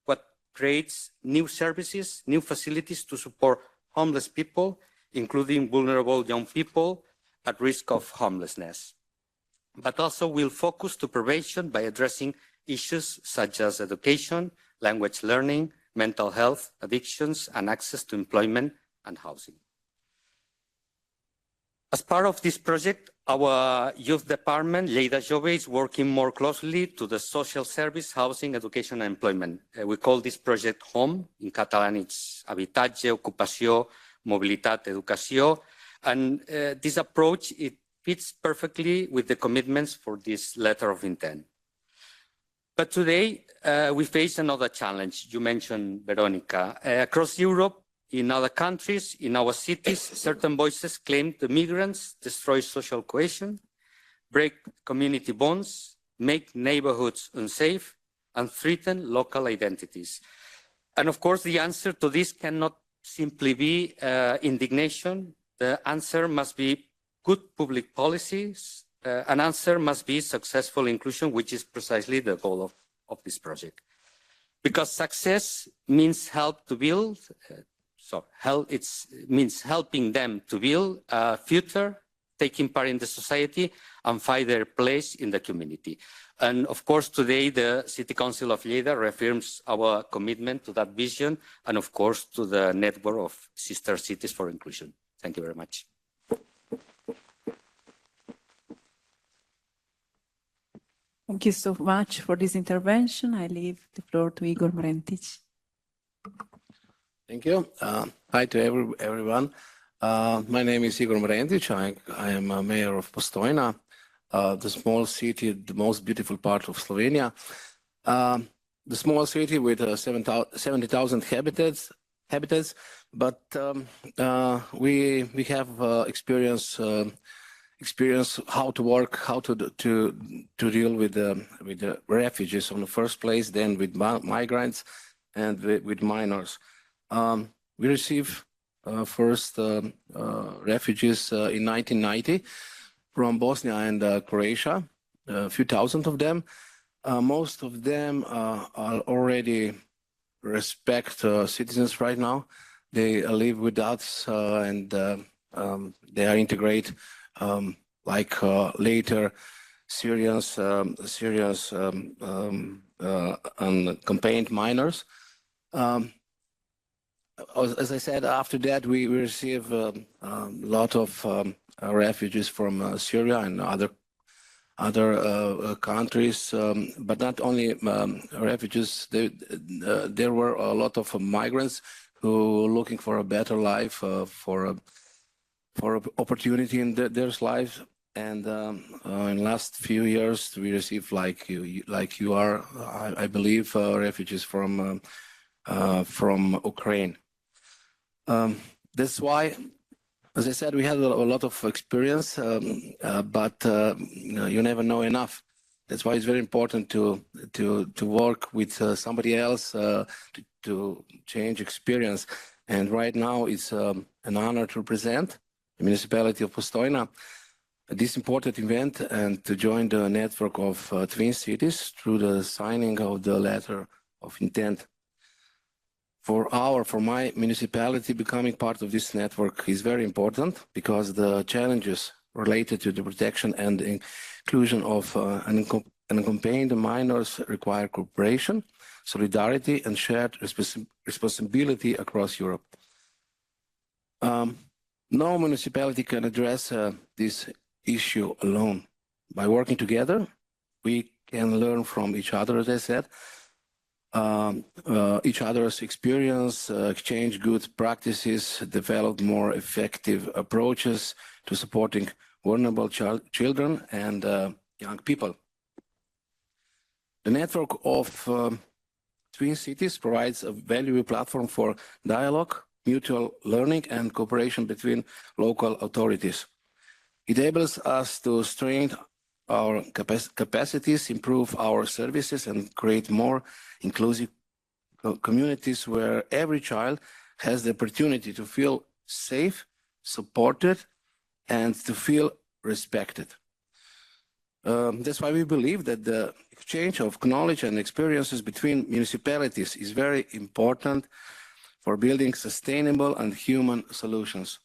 what creates new services, new facilities to support homeless people, including vulnerable young people at risk of homelessness. But also will focus to prevention by addressing issues such as education, language learning, mental health, addictions, and access to employment and housing. As part of this project, our youth department, Lleida Jove, is working more closely to the social service, housing, education, and employment. We call this project HOME. In Catalan, it's habitatge, ocupació, mobilitat, educació. And this approach, it fits perfectly with the commitments for this letter of intent. But today, we face another challenge. You mentioned, Veronica. Across Europe, in other countries, in our cities, certain voices claim the migrants destroy social cohesion, break community bonds, make neighborhoods unsafe, and threaten local identities. And of course, the answer to this cannot simply be indignation. The answer must be good public policies. An answer must be successful inclusion, which is precisely the goal of this project. Because success means help to build, means helping them to build a future, taking part in the society, and find their place in the community. And of course, today, the City Council of Lleida reaffirms our commitment to that vision, and of course, to the network of sister cities for inclusion. Thank you very much. Thank you so much for this intervention. I leave the floor to Igor Mrentic. Thank you. Hi to everyone. My name is Igor Mrentic. I am a mayor of Postojna, the small city, the most beautiful part of Slovenia. The small city with 70,000 habitants, but we have experience how to work, how to deal with the refugees in the first place, then with migrants and with minors. We received first refugees in 1990 from Bosnia and Croatia, a few thousand of them. Most of them are already respect citizens right now. They live with us and they are integrated like later Syrians unaccompanied minors. As I said, after that, we receive a lot of refugees from Syria and other countries, but not only refugees. There were a lot of migrants who were looking for a better life, for opportunity in their lives. And in the last few years, we received, like you are, I believe, refugees from Ukraine. That's why, as I said, we had a lot of experience, but you never know enough. That's why it's very important to work with somebody else to change experience. And right now, it's an honor to present the municipality of Postojna at this important event and to join the network of twin cities through the signing of the letter of intent. For my municipality, becoming part of this network is very important because the challenges related to the protection and inclusion of unaccompanied minors require cooperation, solidarity, and shared responsibility across Europe. No municipality can address this issue alone. By working together, we can learn from each other, as I said, each other's experience, exchange good practices, develop more effective approaches to supporting vulnerable children and young people. The network of Twin Cities provides a valuable platform for dialogue, mutual learning, and cooperation between local authorities. It enables us to strengthen our capacities, improve our services, and create more inclusive communities where every child has the opportunity to feel safe, supported, and to feel respected. That's why we believe that the exchange of knowledge and experiences between municipalities is very important for building sustainable and human solutions.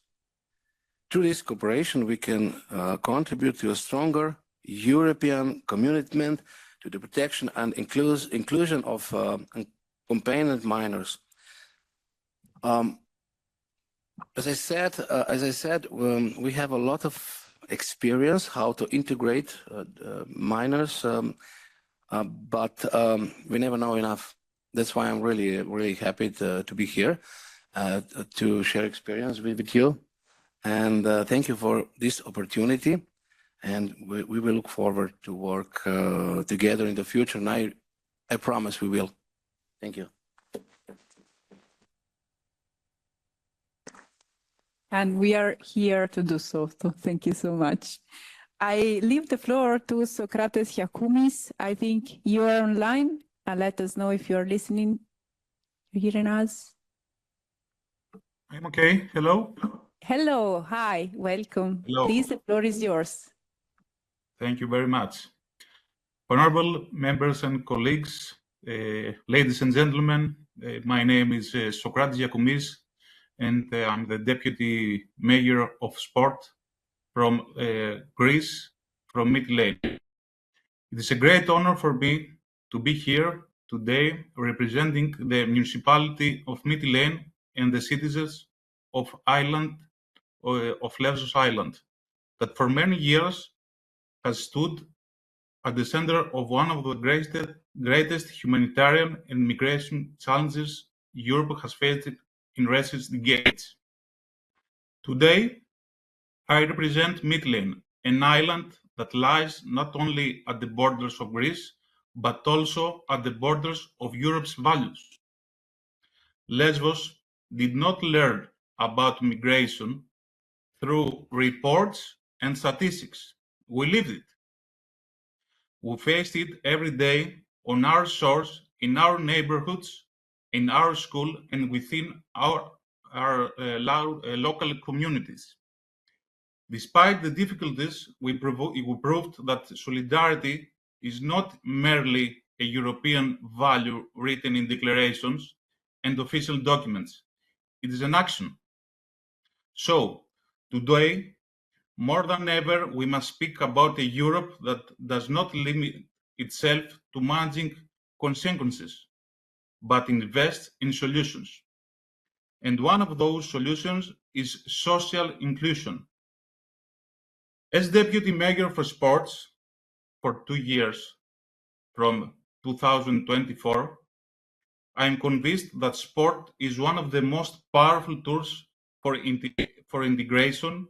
Through this cooperation, we can contribute to a stronger European commitment to the protection and inclusion of accompagned minors. As I said, we have a lot of experience how to integrate minors, but we never know enough. That's why I'm really happy to be here to share experience with you. And thank you for this opportunity. And we will look forward to work together in the future. And I promise we will. Thank you. And we are here to do so. So thank you so much. I leave the floor to Socrates Yakumis. I think you are online. And let us know if you are listening, hearing us. I'm okay. Hello. Hello. Hi. Welcome. Hello. Please, the floor is yours. Thank you very much. Honorable members and colleagues, ladies and gentlemen, my name is Socrates Yakumis, and I'm the Deputy Mayor of Sport from Greece, from Mytilene. It is a great honor for me to be here today representing the municipality of Mytilene and the citizens of Lesbos Island, that for many years has stood at the center of one of the greatest humanitarian and migration challenges Europe has faced in recent decades. Today, I represent Mytilene, an island that lies not only at the borders of Greece, but also at the borders of Europe's values. Lesbos did not learn about migration through reports and statistics. We lived it. We faced it every day on our shores, in our neighborhoods, in our school, and within our local communities. Despite the difficulties, we proved that solidarity is not merely a European value written in declarations and official documents. It is an action. So, today, more than ever, we must speak about a Europe that does not limit itself to managing consequences, but invests in solutions. And one of those solutions is social inclusion. As Deputy Mayor for Sports for 2 years, from 2024, I am convinced that sport is one of the most powerful tools for integration,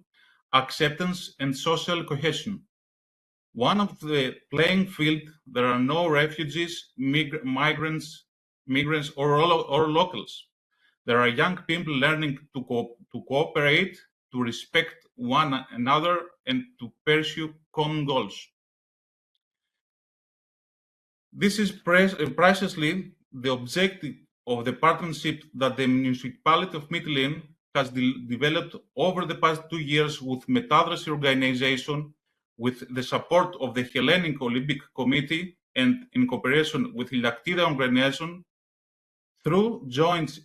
acceptance, and social cohesion. One of the playing field, there are no refugees, migrants, or locals. There are young people learning to cooperate, to respect one another, and to pursue common goals. This is precisely the objective of the partnership that the municipality of Mytilene has developed over the past 2 years with Metadresi organization, with the support of the Hellenic Olympic Committee and in cooperation with Lactida organization. Through joint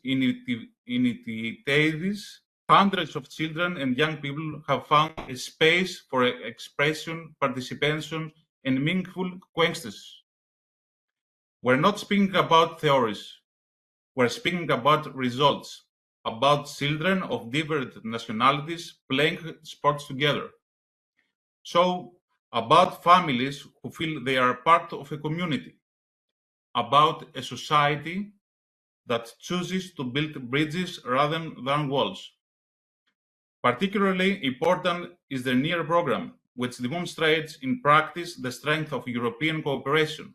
initiatives, hundreds of children and young people have found a space for expression, participation, and meaningful questions. We're not speaking about theories. We're speaking about results, about children of different nationalities playing sports together. So, about families who feel they are part of a community, about a society that chooses to build bridges rather than walls. Particularly important is the NEAR program, which demonstrates in practice the strength of European cooperation.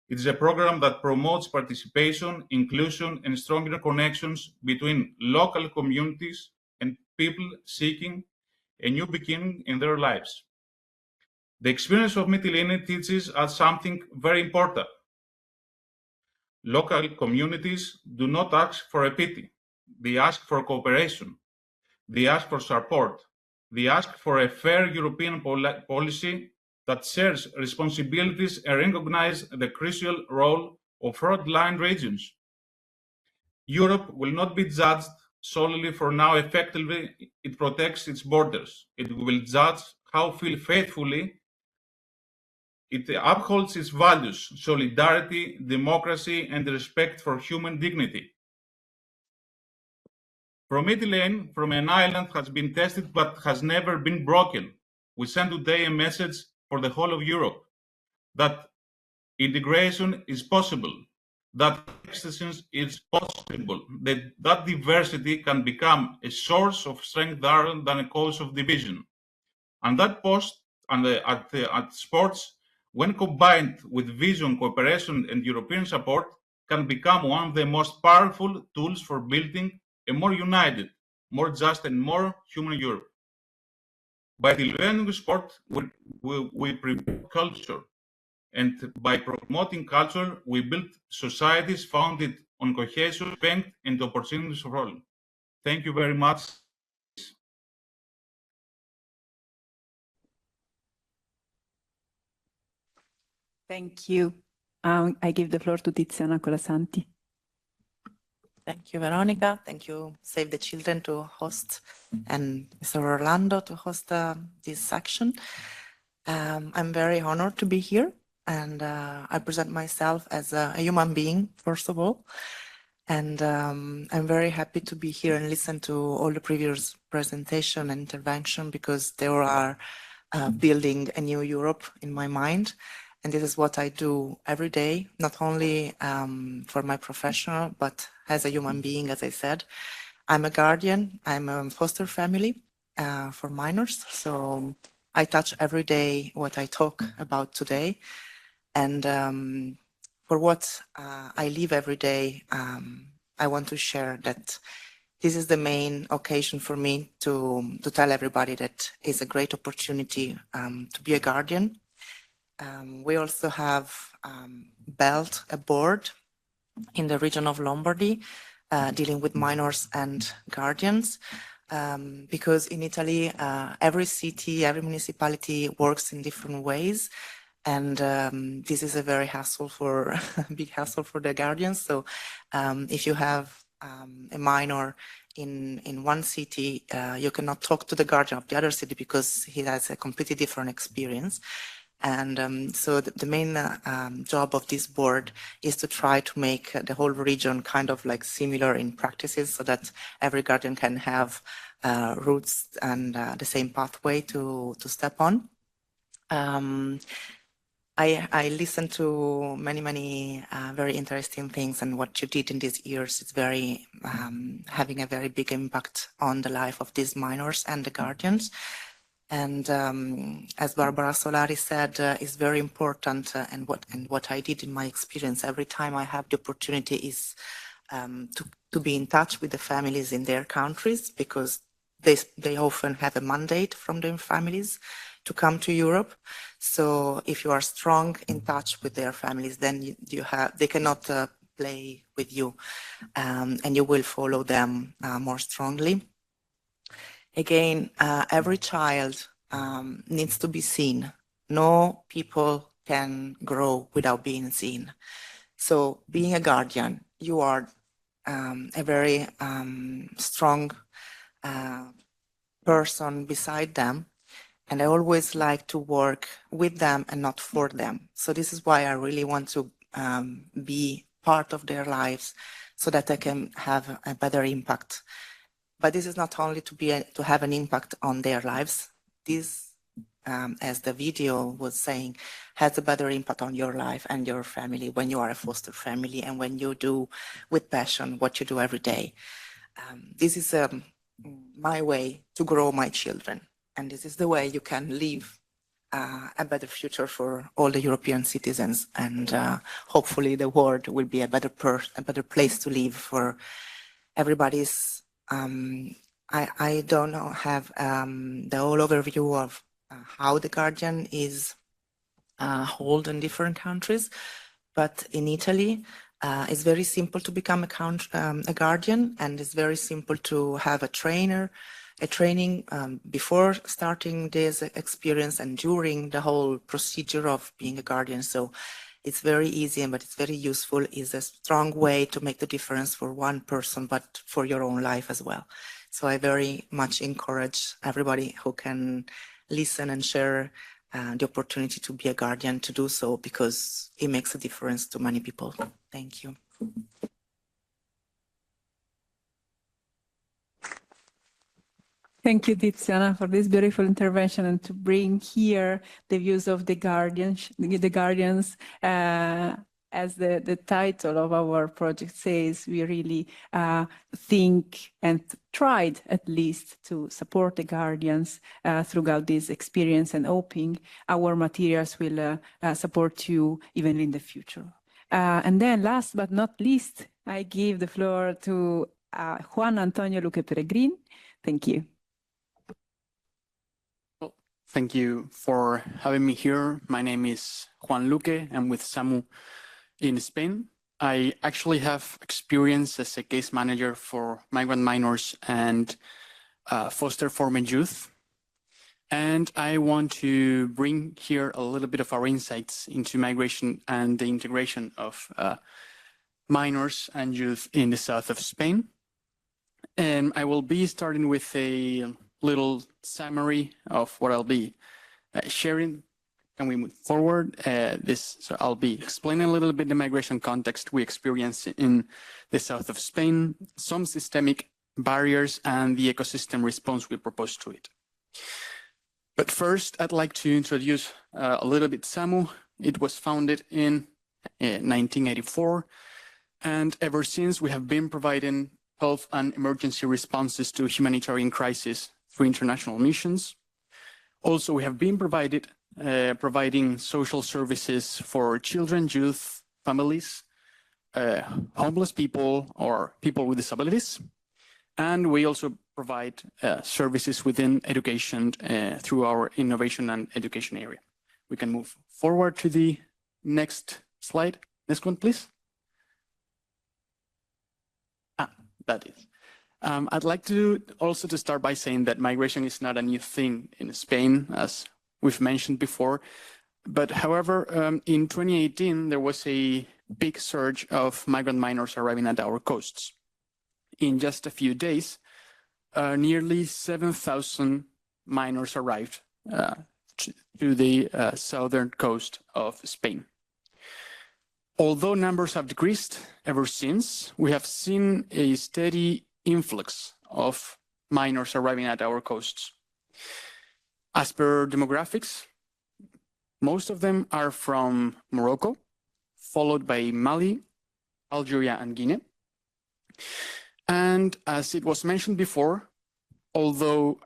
It is a program that promotes participation, inclusion, and stronger connections between local communities and people seeking a new beginning in their lives. The experience of Mytilene teaches us something very important. Local communities do not ask for a pity. They ask for cooperation. They ask for support. They ask for a fair European policy that shares responsibilities and recognizes the crucial role of frontline regions. Europe will not be judged solely for how effectively it protects its borders. It will judge how faithfully it upholds its values, solidarity, democracy, and respect for human dignity. Mytilene from an island has been tested but has never been broken. We send today a message for the whole of Europe that integration is possible, that extension is possible, that diversity can become a source of strength rather than a cause of division. And that post at sports, when combined with vision, cooperation, and European support, can become one of the most powerful tools for building a more united, more just, and more human Europe. By developing sport, we promote culture. And by promoting culture, we build societies founded on cohesion, respect, and opportunities for all. Thank you very much. Thank you. I give the floor to Tiziana Colasanti. Thank you, Veronica. Thank you, Save the Children, to host, and Mr. Orlando to host this section. I'm very honored to be here, and I present myself as a human being, first of all. And I'm very happy to be here and listen to all the previous presentation and intervention, because they are building a new Europe in my mind. And this is what I do every day, not only for my professional, but as a human being, as I said. I'm a guardian, I'm a foster family for minors. So I touch every day what I talk about today. And for what I live every day, I want to share that this is the main occasion for me to tell everybody that it's a great opportunity to be a guardian. We also have built a board in the region of Lombardy dealing with minors and guardians, because in Italy, every city, every municipality works in different ways. And this is a very big hassle for the guardians. So if you have a minor in one city, you cannot talk to the guardian of the other city because he has a completely different experience. And so the main job of this board is to try to make the whole region kind of like similar in practices, so that every guardian can have routes and the same pathway to step on. I listened to many very interesting things, and what you did in these years is very having a very big impact on the life of these minors and the guardians. And as Barbara Solari said, is very important, and what I did in my experience every time I have the opportunity is to be in touch with the families in their countries, because they often have a mandate from their families to come to Europe. So if you are strong in touch with their families, then they cannot play with you, and you will follow them more strongly. Again, every child needs to be seen. No people can grow without being seen. So being a guardian, you are a very strong person beside them. And I always like to work with them and not for them. So this is why I really want to be part of their lives, so that I can have a better impact. But this is not only to have an impact on their lives. This, as the video was saying, has a better impact on your life and your family when you are a foster family, and when you do with passion what you do every day. This is my way to grow my children. And this is the way you can live a better future for all the European citizens. And hopefully the world will be a better place to live for everybody's. I don't know, have the whole overview of how the Guardian is held in different countries, but in Italy, it's very simple to become a Guardian, and it's very simple to have a training before starting this experience and during the whole procedure of being a Guardian. So it's very easy, but it's very useful. It's a strong way to make the difference for one person, but for your own life as well. So I very much encourage everybody who can listen and share the opportunity to be a Guardian to do so, because it makes a difference to many people. Thank you. Thank you, Tiziana, for this beautiful intervention and to bring here the views of the Guardians, as the title of our project says. We really think and tried at least to support the Guardians throughout this experience, and hoping our materials will support you even in the future. And then last but not least, I give the floor to Juan Antonio Luque Peregrin. Thank you. Thank you for having me here. My name is Juan Luque. I'm with SAMU in Spain. I actually have experience as a case manager for migrant minors and foster foreign youth. And I want to bring here a little bit of our insights into migration and the integration of minors and youth in the south of Spain. And I will be starting with a little summary of what I'll be sharing. Can we move forward? So I'll be explaining a little bit the migration context we experience in the south of Spain, some systemic barriers, and the ecosystem response we propose to it. But first, I'd like to introduce a little bit SAMU. It was founded in 1984, and ever since we have been providing health and emergency responses to humanitarian crises through international missions. Also, we have been providing social services for children, youth, families, homeless people, or people with disabilities. And we also provide services within education through our innovation and education area. We can move forward to the next slide. Next one, please. That is. I'd like to also start by saying that migration is not a new thing in Spain, as we've mentioned before. But however, in 2018, there was a big surge of migrant minors arriving at our coasts. In just a few days, nearly 7,000 minors arrived to the southern coast of Spain. Although numbers have decreased ever since, we have seen a steady influx of minors arriving at our coasts. As per demographics, most of them are from Morocco, followed by Mali, Algeria, and Guinea. And as it was mentioned before, although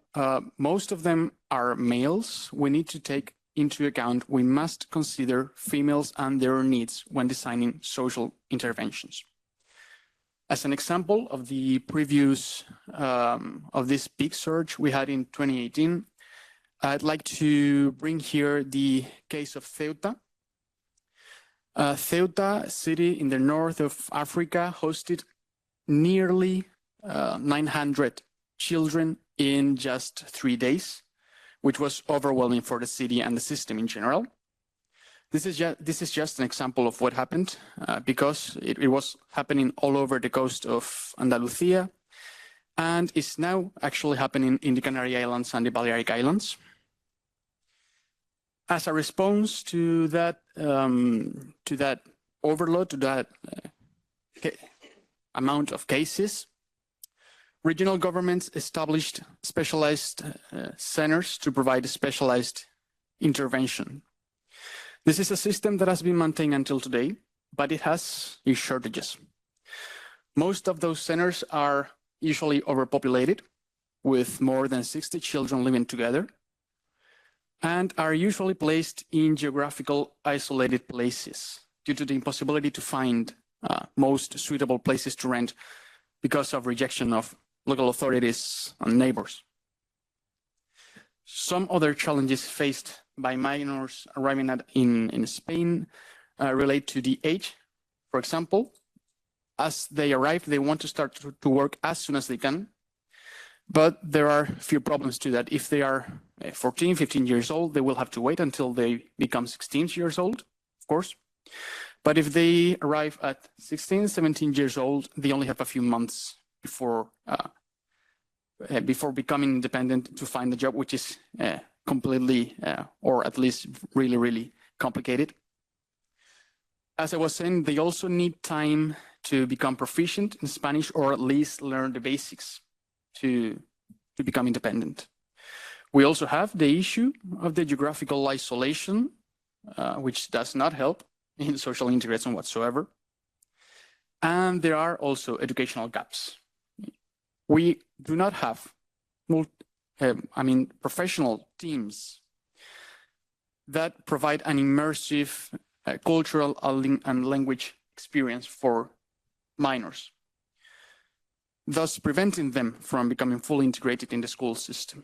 most of them are males, we need to take into account, we must consider females and their needs when designing social interventions. As an example of the previous, of this big surge we had in 2018, I'd like to bring here the case of Ceuta. Ceuta, city in the north of Africa, hosted nearly 900 children in just 3 days, which was overwhelming for the city and the system in general. This is just an example of what happened because it was happening all over the coast of Andalusia, and is now actually happening in the Canary Islands and the Balearic Islands. As a response to that overload, to that amount of cases, regional governments established specialized centers to provide specialized intervention. This is a system that has been maintained until today, but it has its shortages. Most of those centers are usually overpopulated, with more than 60 children living together, and are usually placed in geographical isolated places due to the impossibility to find most suitable places to rent because of rejection of local authorities and neighbors. Some other challenges faced by minors arriving in Spain relate to the age. For example, as they arrive, they want to start to work as soon as they can. But there are a few problems to that. If they are 14, 15 years old, they will have to wait until they become 16 years old, of course. But if they arrive at 16, 17 years old, they only have a few months before becoming independent to find a job, which is completely, or at least really, really complicated. As I was saying, they also need time to become proficient in Spanish, or at least learn the basics to become independent. We also have the issue of the geographical isolation, which does not help in social integration whatsoever. And there are also educational gaps. We do not have professional teams that provide an immersive cultural and language experience for minors, thus preventing them from becoming fully integrated in the school system.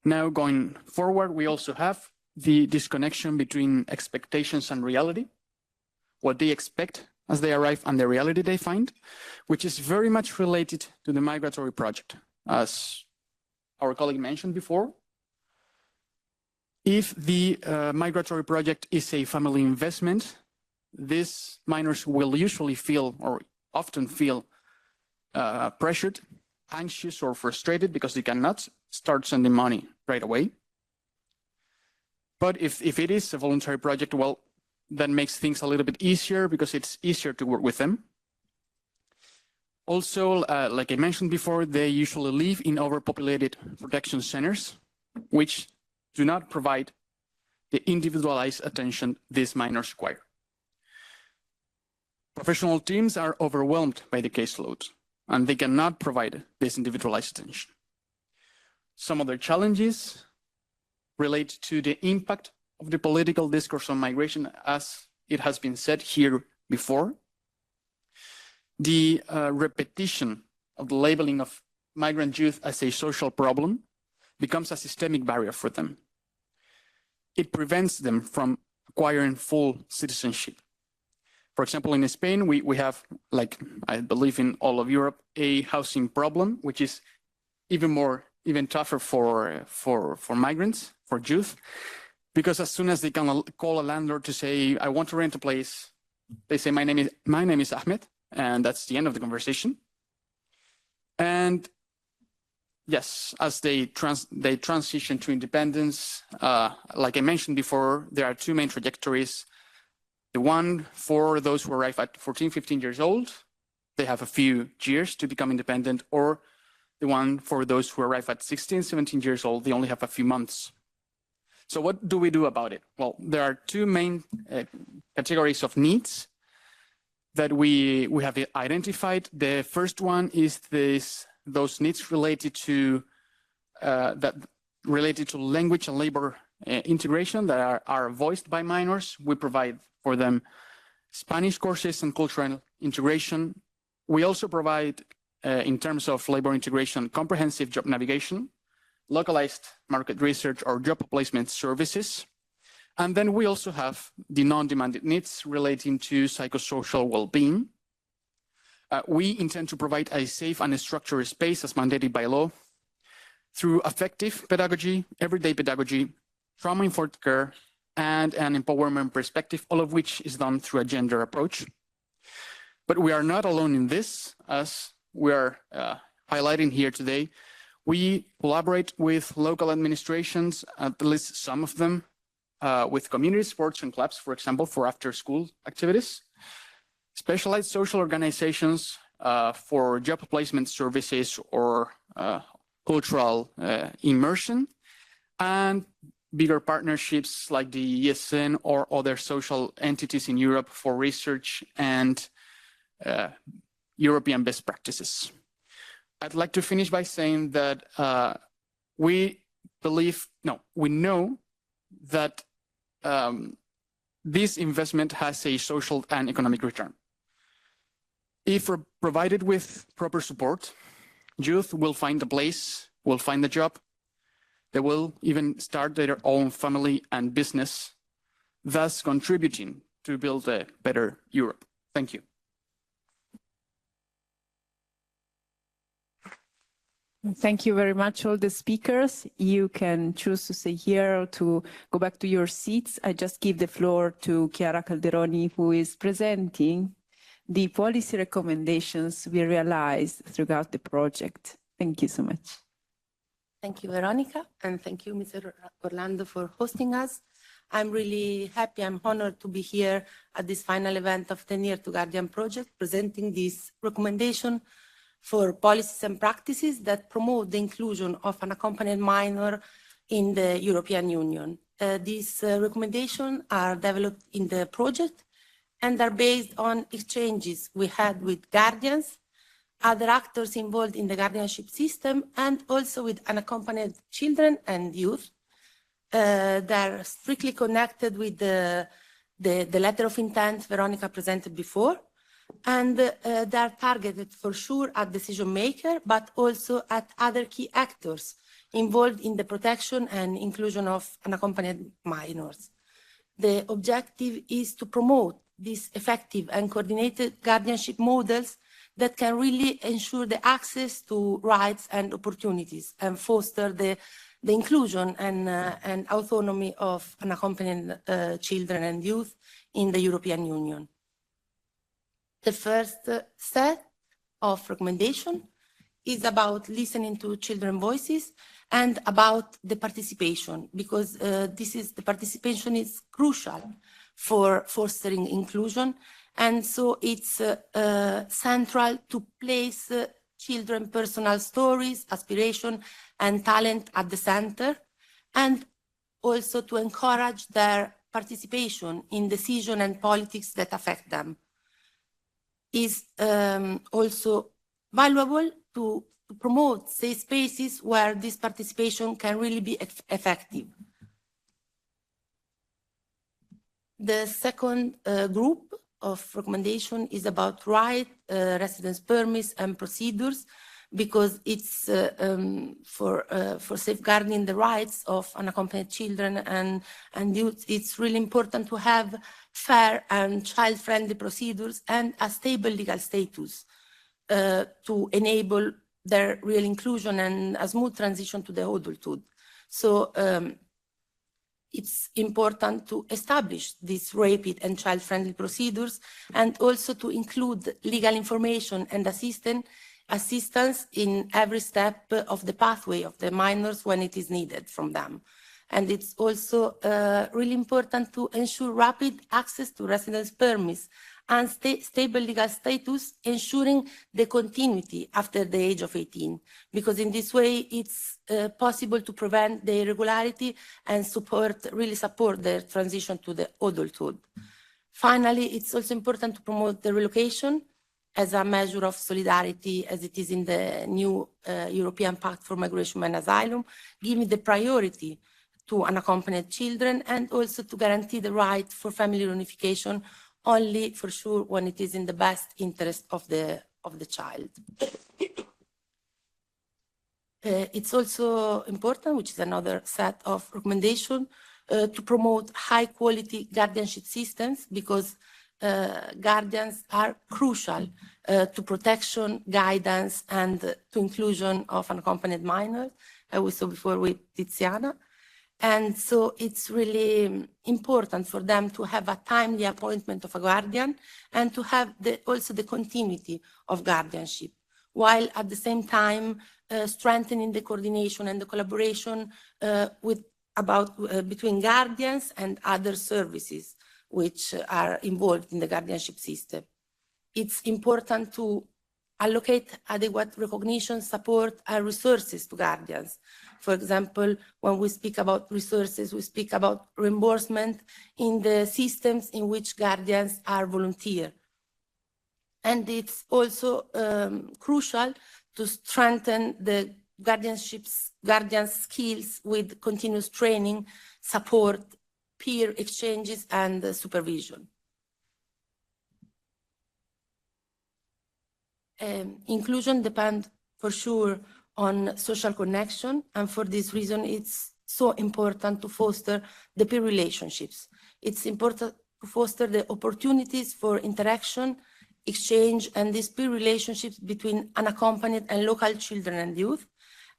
Now, going forward, we also have the disconnection between expectations and reality, what they expect as they arrive and the reality they find, which is very much related to the migratory project. As our colleague mentioned before, if the migratory project is a family investment, these minors will usually feel, or often feel, pressured, anxious, or frustrated because they cannot start sending money right away. But if it is a voluntary project, well, that makes things a little bit easier because it's easier to work with them. Also, like I mentioned before, they usually live in overpopulated protection centers, which do not provide the individualized attention these minors require. Professional teams are overwhelmed by the caseload, and they cannot provide this individualized attention. Some other challenges relate to the impact of the political discourse on migration, as it has been said here before. The repetition of the labeling of migrant youth as a social problem becomes a systemic barrier for them. It prevents them from acquiring full citizenship. For example, in Spain, we have, like I believe in all of Europe, a housing problem, which is even tougher for migrants, for youth, because as soon as they can call a landlord to say, I want to rent a place, they say, my name is Ahmed, and that's the end of the conversation. And yes, as they transition to independence, like I mentioned before, there are two main trajectories. The one for those who arrive at 14, 15 years old, they have a few years to become independent, or the one for those who arrive at 16, 17 years old, they only have a few months. So what do we do about it? Well, there are two main categories of needs that we have identified. The first one is those needs related to language and labor integration that are voiced by minors. We provide for them Spanish courses and cultural integration. We also provide, in terms of labor integration, comprehensive job navigation, localized market research or job placement services. And then we also have the non-demanded needs relating to psychosocial well-being. We intend to provide a safe and a structured space as mandated by law through effective pedagogy, everyday pedagogy, trauma-informed care, and an empowerment perspective, all of which is done through a gender approach. But we are not alone in this, as we are highlighting here today. We collaborate with local administrations, at least some of them, with community sports and clubs, for example, for after-school activities, specialized social organizations for job placement services or cultural immersion, and bigger partnerships like the ESN or other social entities in Europe for research and European best practices. I'd like to finish by saying that we know that this investment has a social and economic return. If we're provided with proper support, youth will find a place, will find a job, they will even start their own family and business, thus contributing to build a better Europe. Thank you. Thank you very much, all the speakers. You can choose to stay here or to go back to your seats. I just give the floor to Chiara Calderoni, who is presenting the policy recommendations we realized throughout the project. Thank you so much. Thank you, Veronica, and thank you, Mr. Orlando, for hosting us. I'm really happy, I'm honored to be here at this final event of the Near to Guardian project, presenting this recommendation for policies and practices that promote the inclusion of an accompanied minor in the European Union. These recommendations are developed in the project and are based on exchanges we had with guardians, other actors involved in the guardianship system, and also with unaccompanied children and youth. They're strictly connected with the letter of intent Veronica presented before. And they're targeted for sure at decision maker, but also at other key actors involved in the protection and inclusion of unaccompanied minors. The objective is to promote these effective and coordinated guardianship models that can really ensure the access to rights and opportunities and foster the inclusion and autonomy of unaccompanied children and youth in the European Union. The first set of recommendation is about listening to children's voices and about the participation, because the participation is crucial for fostering inclusion. And so it's central to place children's personal stories, aspiration, and talent at the center, and also to encourage their participation in decision and politics that affect them. Is also valuable to promote safe spaces where this participation can really be effective. The second group of recommendation is about right, residence permits and procedures, because it's for safeguarding the rights of unaccompanied children and youth. It's really important to have fair and child-friendly procedures and a stable legal status to enable their real inclusion and a smooth transition to the adulthood. So it's important to establish these rapid and child-friendly procedures, and also to include legal information and assistance in every step of the pathway of the minors when it is needed from them. And it's also really important to ensure rapid access to residence permits and stable legal status, ensuring the continuity after the age of 18, because in this way it's possible to prevent the irregularity and really support their transition to the adulthood. Finally, it's also important to promote the relocation as a measure of solidarity, as it is in the new European Pact for Migration and Asylum, giving the priority to unaccompanied children, and also to guarantee the right for family reunification only for sure when it is in the best interest of the child. It's also important, which is another set of recommendations, to promote high quality guardianship systems, because guardians are crucial to protection, guidance, and to inclusion of unaccompanied minors, as we saw before with Tiziana. And so it's really important for them to have a timely appointment of a guardian, and to have also the continuity of guardianship, while at the same time strengthening the coordination and the collaboration between guardians and other services which are involved in the guardianship system. It's important to allocate adequate recognition, support, and resources to guardians. For example, when we speak about resources, we speak about reimbursement in the systems in which guardians are volunteer. And it's also crucial to strengthen the guardian skills with continuous training, support, peer exchanges, and supervision. Inclusion depends for sure on social connection, and for this reason it's so important to foster the peer relationships. It's important to foster the opportunities for interaction, exchange, and these peer relationships between unaccompanied and local children and youth.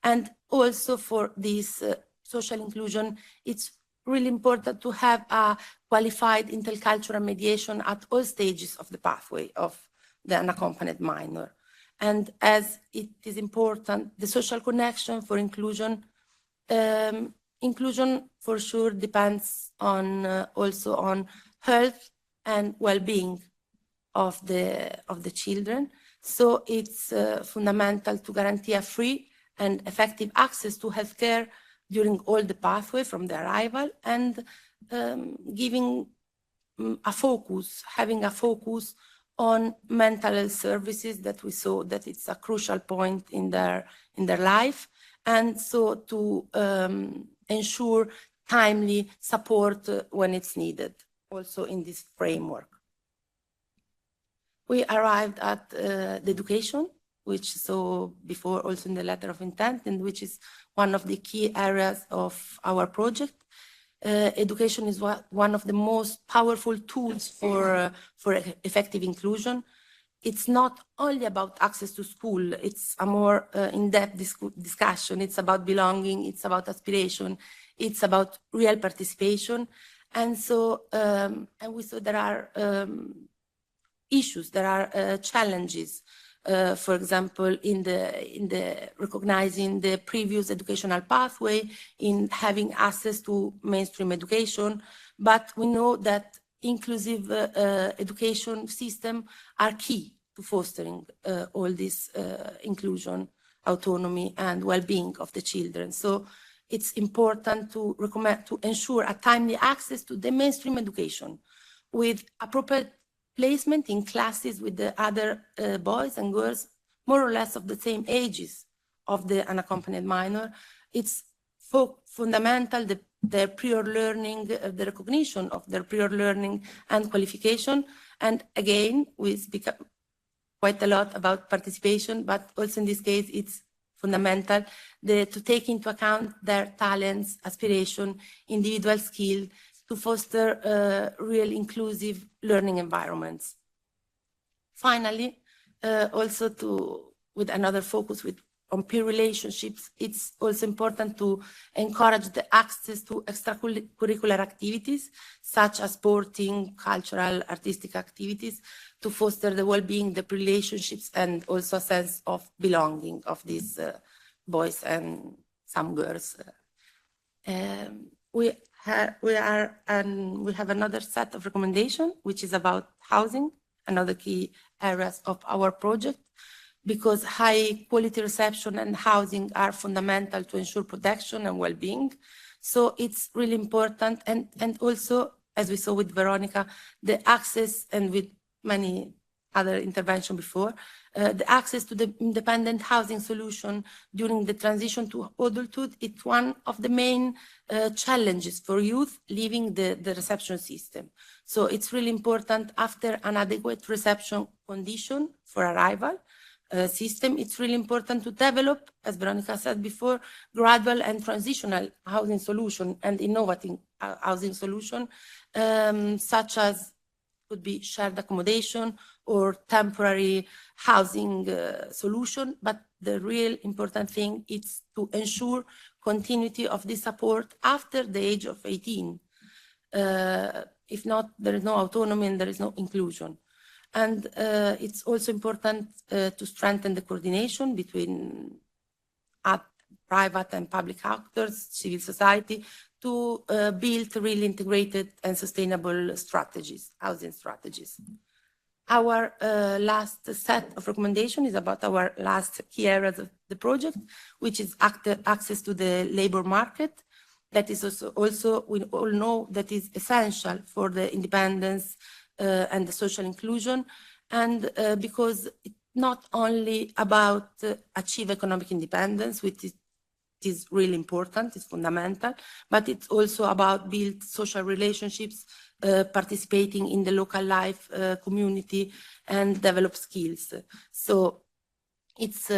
And also for this social inclusion, it's really important to have a qualified intercultural mediation at all stages of the pathway of the unaccompanied minor. And as it is important, the social connection for inclusion, inclusion for sure depends on also on health and well-being of the children. So it's fundamental to guarantee a free and effective access to healthcare during all the pathway from the arrival, and giving a focus, having a focus on mental health services that we saw that it's a crucial point in their life, and so to ensure timely support when it's needed, also in this framework. We arrived at the education, which saw before also in the letter of intent, and which is one of the key areas of our project. Education is one of the most powerful tools for effective inclusion. It's not only about access to school, it's a more in-depth discussion. It's about belonging, it's about aspiration, it's about real participation. And so, and we saw there are issues, there are challenges. For example, in the recognizing the previous educational pathway, in having access to mainstream education, but we know that inclusive education system are key to fostering all this inclusion, autonomy, and well-being of the children. So it's important to recommend to ensure a timely access to the mainstream education with appropriate placement in classes with the other boys and girls more or less of the same ages of the unaccompanied minor. It's fundamental, their prior learning, the recognition of their prior learning and qualification. And again, we speak quite a lot about participation, but also in this case, it's fundamental to take into account their talents, aspiration, individual skill, to foster real inclusive learning environments. Finally, also with another focus on peer relationships, it's also important to encourage the access to extracurricular activities, such as sporting, cultural, artistic activities, to foster the well-being, the relationships, and also a sense of belonging of these boys and some girls. We have another set of recommendations, which is about housing, another key areas of our project, because high quality reception and housing are fundamental to ensure protection and well-being. So it's really important, and also, as we saw with Veronica, the access, and with many other interventions before, the access to the independent housing solution during the transition to adulthood, it's one of the main challenges for youth leaving the reception system. So it's really important, after an adequate reception condition for arrival system, it's really important to develop, as Veronica said before, gradual and transitional housing solution and innovative housing solution, such as could be shared accommodation or temporary housing solution. But the real important thing is to ensure continuity of this support after the age of 18. If not, there is no autonomy and there is no inclusion. And it's also important to strengthen the coordination between private and public actors, civil society, to build really integrated and sustainable strategies, housing strategies. Our last set of recommendations is about our last key areas of the project, which is access to the labor market. That is also we all know that is essential for the independence and the social inclusion, and because not only about achieve economic independence, which is really important, it's fundamental, but it's also about build social relationships, participating in the local life community, and develop skills. So it's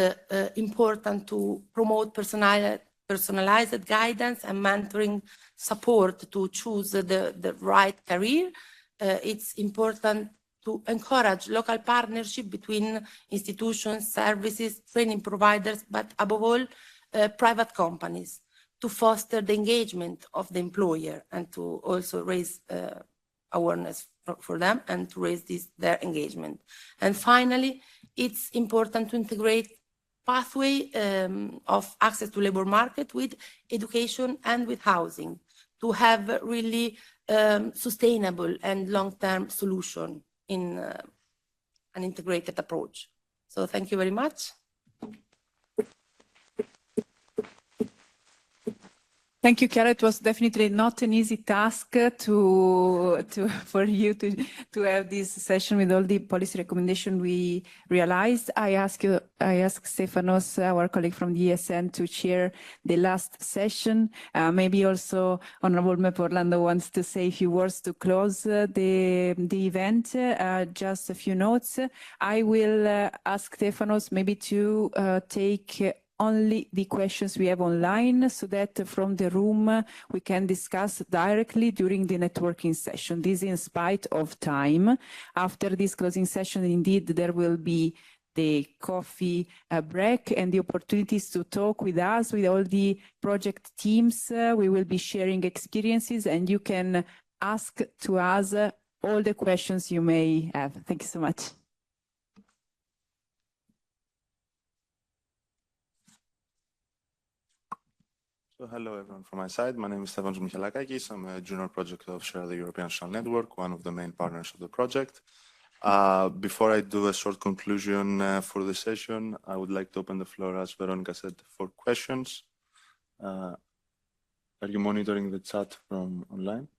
important to promote personalized guidance and mentoring support to choose the right career. It's important to encourage local partnership between institutions, services, training providers, but above all, private companies, to foster the engagement of the employer and to also raise awareness for them and to raise their engagement. And finally, it's important to integrate pathway of access to labor market with education and with housing to have really sustainable and long-term solution in an integrated approach. So thank you very much. Thank you, Chiara. It was definitely not an easy task for you to have this session with all the policy recommendations we realized. I asked Stefanos, our colleague from the ESN, to chair the last session. Maybe also Honorable Member Orlando wants to say a few words to close the event. Just a few notes. I will ask Stefanos maybe to take only the questions we have online so that from the room we can discuss directly during the networking session. This in spite of time. After this closing session, indeed, there will be the coffee break and the opportunities to talk with us, with all the project teams. We will be sharing experiences and you can ask to us all the questions you may have. Thank you so much. So hello everyone from my side. My name is Stefanos Michalakakis. I'm a junior project officer at the European Social Network, one of the main partners of the project. Before I do a short conclusion for the session, I would like to open the floor, as Veronica said, for questions. Are you monitoring the chat from online?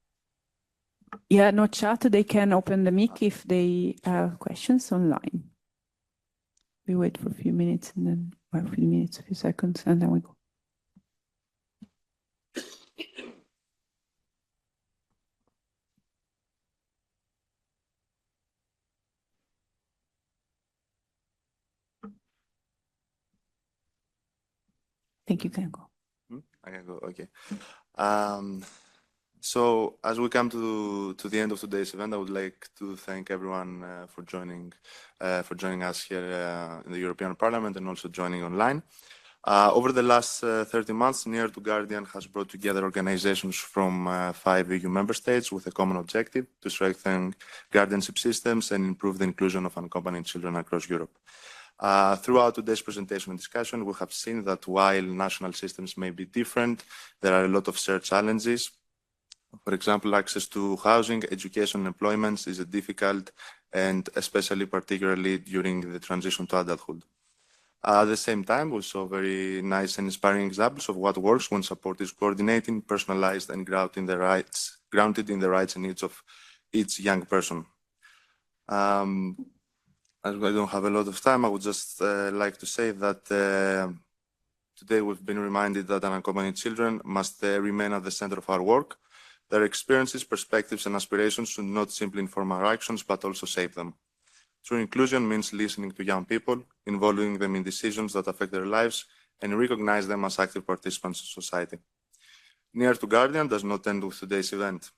Yeah, no chat. They can open the mic if they have questions online. We wait for a few minutes and then, well, a few minutes, a few seconds, and then we go. Think you can go. I can go, okay. So as we come to the end of today's event, I would like to thank everyone for joining us here in the European Parliament and also joining online. Over the last 30 months, Near to Guardian has brought together organizations from 5 EU member states with a common objective to strengthen guardianship systems and improve the inclusion of unaccompanied children across Europe. Throughout today's presentation and discussion, we have seen that while national systems may be different, there are a lot of shared challenges. For example, access to housing, education, and employment is difficult, and especially particularly during the transition to adulthood. At the same time, we saw very nice and inspiring examples of what works when support is coordinating, personalized, and grounded in the rights and needs of each young person. As I don't have a lot of time, I would just like to say that today we've been reminded that unaccompanied children must remain at the center of our work. Their experiences, perspectives, and aspirations should not simply inform our actions, but also shape them. True inclusion means listening to young people, involving them in decisions that affect their lives, and recognize them as active participants in society. Near to Guardian does not end with today's event.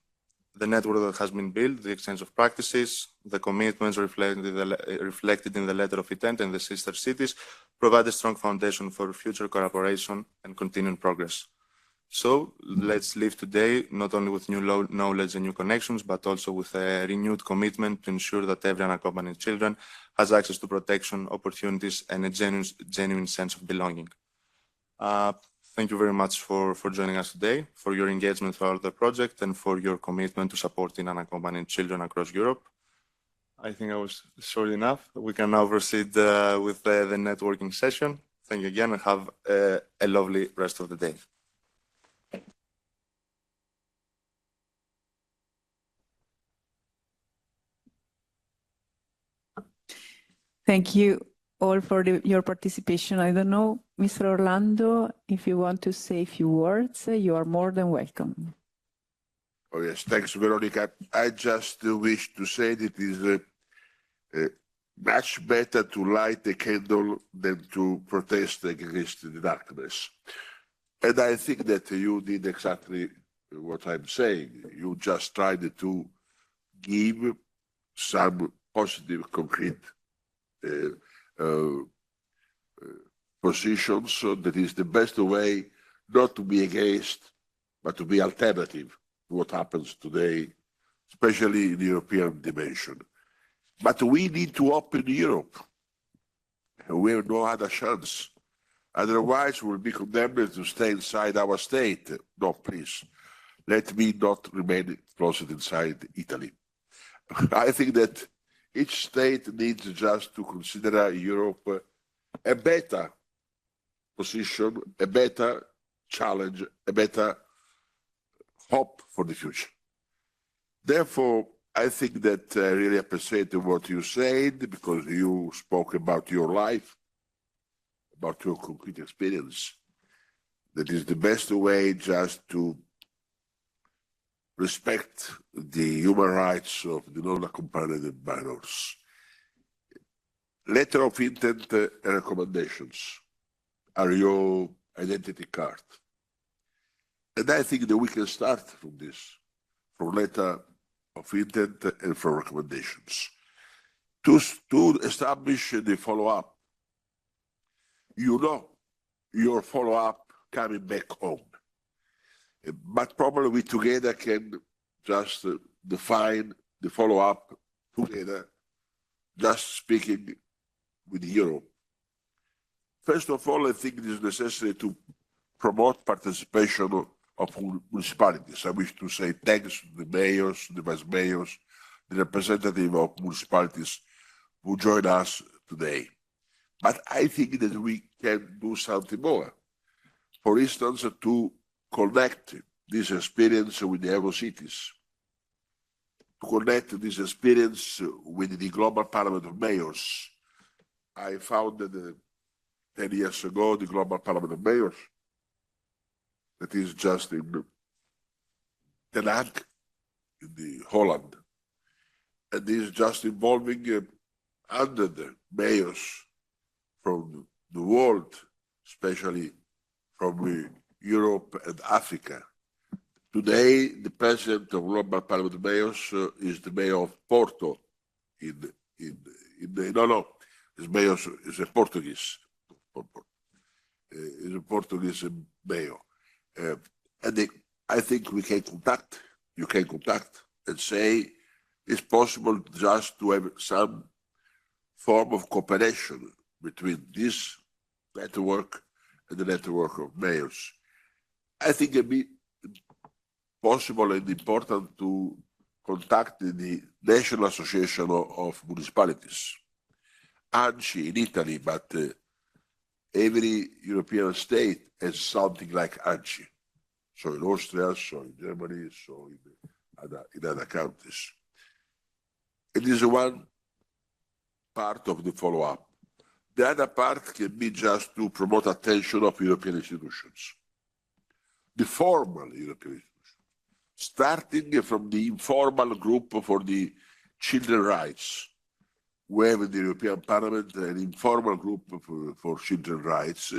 The network that has been built, the exchange of practices, the commitments reflected in the letter of intent and the sister cities provide a strong foundation for future collaboration and continued progress. So let's live today not only with new knowledge and new connections, but also with a renewed commitment to ensure that every unaccompanied children has access to protection, opportunities, and a genuine sense of belonging. Thank you very much for joining us today, for your engagement throughout the project, and for your commitment to supporting unaccompanied children across Europe. I think I was short enough. We can now proceed with the networking session. Thank you again and have a lovely rest of the day. Thank you all for your participation. I don't know, Mr. Orlando, if you want to say a few words, you are more than welcome. Oh yes, thanks, Veronica. I just wish to say that it is much better to light a candle than to protest against the darkness. And I think that you did exactly what I'm saying. You just tried to give some positive, concrete positions. So that is the best way not to be against, but to be alternative to what happens today, especially in the European dimension. But we need to open Europe. We have no other chance. Otherwise, we'll be condemned to stay inside our state. No, please, let me not remain closet inside Italy. I think that each state needs just to consider Europe a better position, a better challenge, a better hope for the future. Therefore, I think that I really appreciate what you said, because you spoke about your life, about your concrete experience. That is the best way just to respect the human rights of the non-accompanied minors. Letter of intent and recommendations are your identity card. And I think that we can start from this, from letter of intent and from recommendations. To establish the follow-up, you know your follow-up coming back home. But probably we together can just define the follow-up together, just speaking with Europe. First of all, I think it is necessary to promote participation of municipalities. I wish to say thanks to the mayors, the vice mayors, the representative of municipalities who join us today. But I think that we can do something more. For instance, to connect this experience with the Euro cities, to connect this experience with the Global Parliament of Mayors. I founded 10 years ago the Global Parliament of Mayors, that is just in Den Haag, in the Holland. And this is just involving 100 mayors from the world, especially from Europe and Africa. Today, the president of Global Parliament of Mayors is the mayor of Porto. His mayor is a Portuguese. Is a Portuguese mayor. And I think we can contact, you can contact and say it's possible just to have some form of cooperation between this network and the network of mayors. I think it would be possible and important to contact the National Association of Municipalities, ANCI in Italy, but every European state has something like ANCI. So in Austria, so in Germany, so in other countries. It is one part of the follow-up. The other part can be just to promote attention of European institutions. The formal European institutions, starting from the informal group for the children's rights. We have in the European Parliament an informal group for children's rights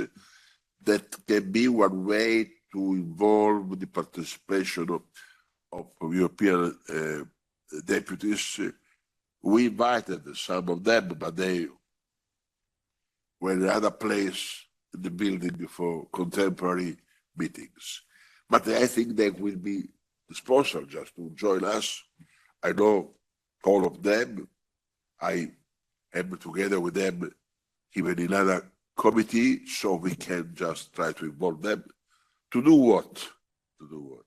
that can be one way to involve the participation of European deputies. We invited some of them, but they were in another place in the building for contemporary meetings. But I think they will be sponsored just to join us. I know all of them. I am together with them even in another committee, so we can just try to involve them. To do what? To do what?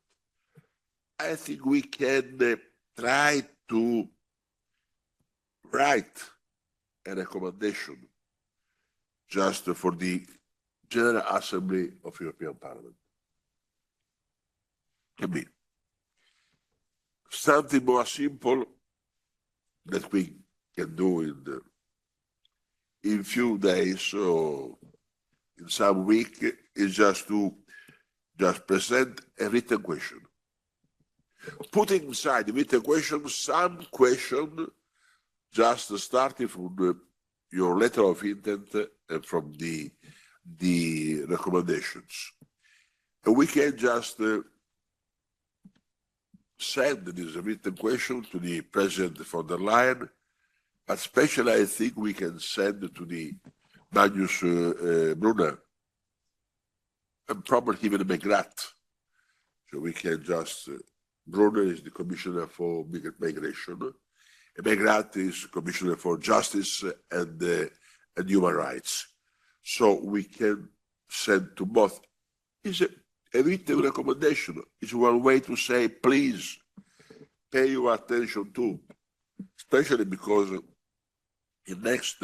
I think we can try to write a recommendation just for the General Assembly of European Parliament. Can be something more simple that we can do in few days or in some week is just to present a written question. Putting inside the written question some question just starting from your letter of intent and from the recommendations. And we can just send this written question to the President von der Leyen, but especially I think we can send to the Magnus Brunner and probably even Megrat. So we can just, Brunner is the Commissioner for Migration, and Megrat is Commissioner for Justice and Human Rights. So we can send to both. It's a written recommendation. It's one way to say, please pay your attention to, especially because in next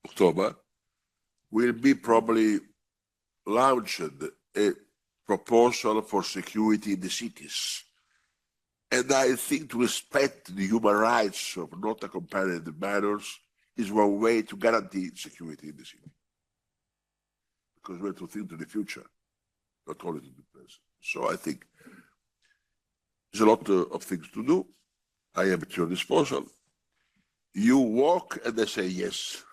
October will be probably launched a proposal for security in the cities. And I think to respect the human rights of not accompanied minors is one way to guarantee security in the city. Because we have to think to the future, not only to the present. So I think there's a lot of things to do. I am at your disposal. You walk and they say yes.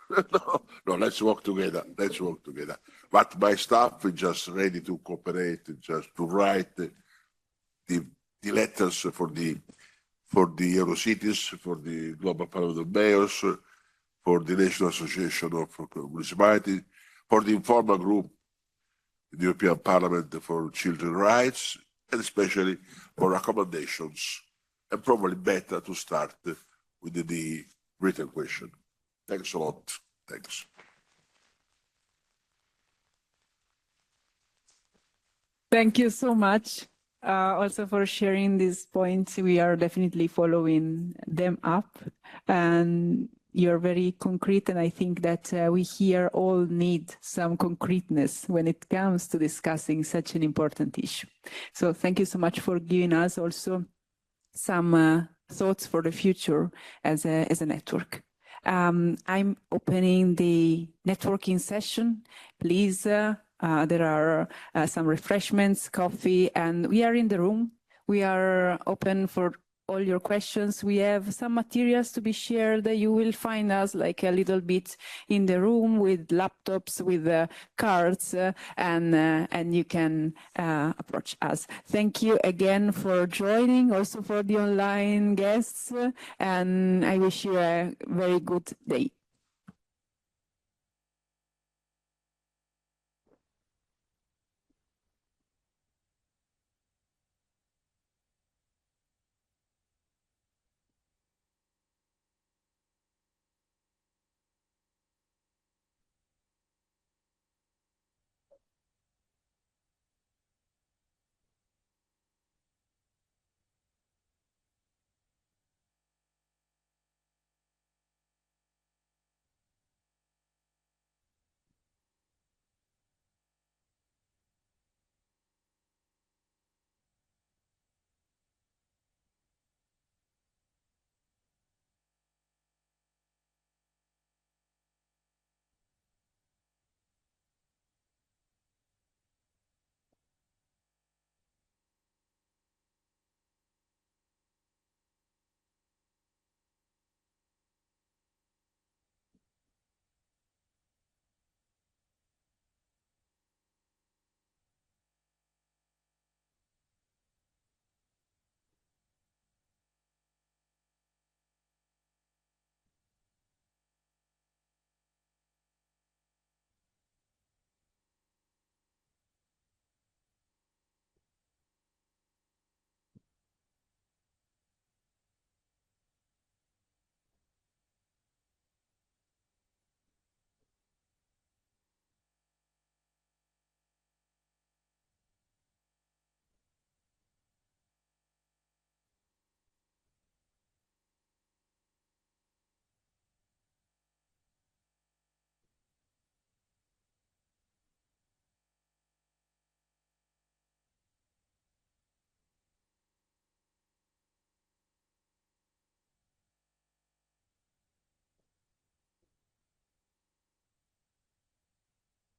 no, let's work together. Let's work together. But my staff is just ready to cooperate, just to write the letters for the Eurocities, for the Global Parliament of Mayors, for the National Association of Municipalities, for the informal group, the European Parliament for Children's Rights, and especially for recommendations. And probably better to start with the written question. Thanks a lot. Thanks. Thank you so much also for sharing these points. We are definitely following them up, and you're very concrete, and I think that we here all need some concreteness when it comes to discussing such an important issue. So thank you so much for giving us also some thoughts for the future as a network. I'm opening the networking session. Please, there are some refreshments, coffee, and we are in the room. We are open for all your questions. We have some materials to be shared. You will find us like a little bit in the room with laptops, with cards, and you can approach us. Thank you again for joining, also for the online guests, and I wish you a very good day.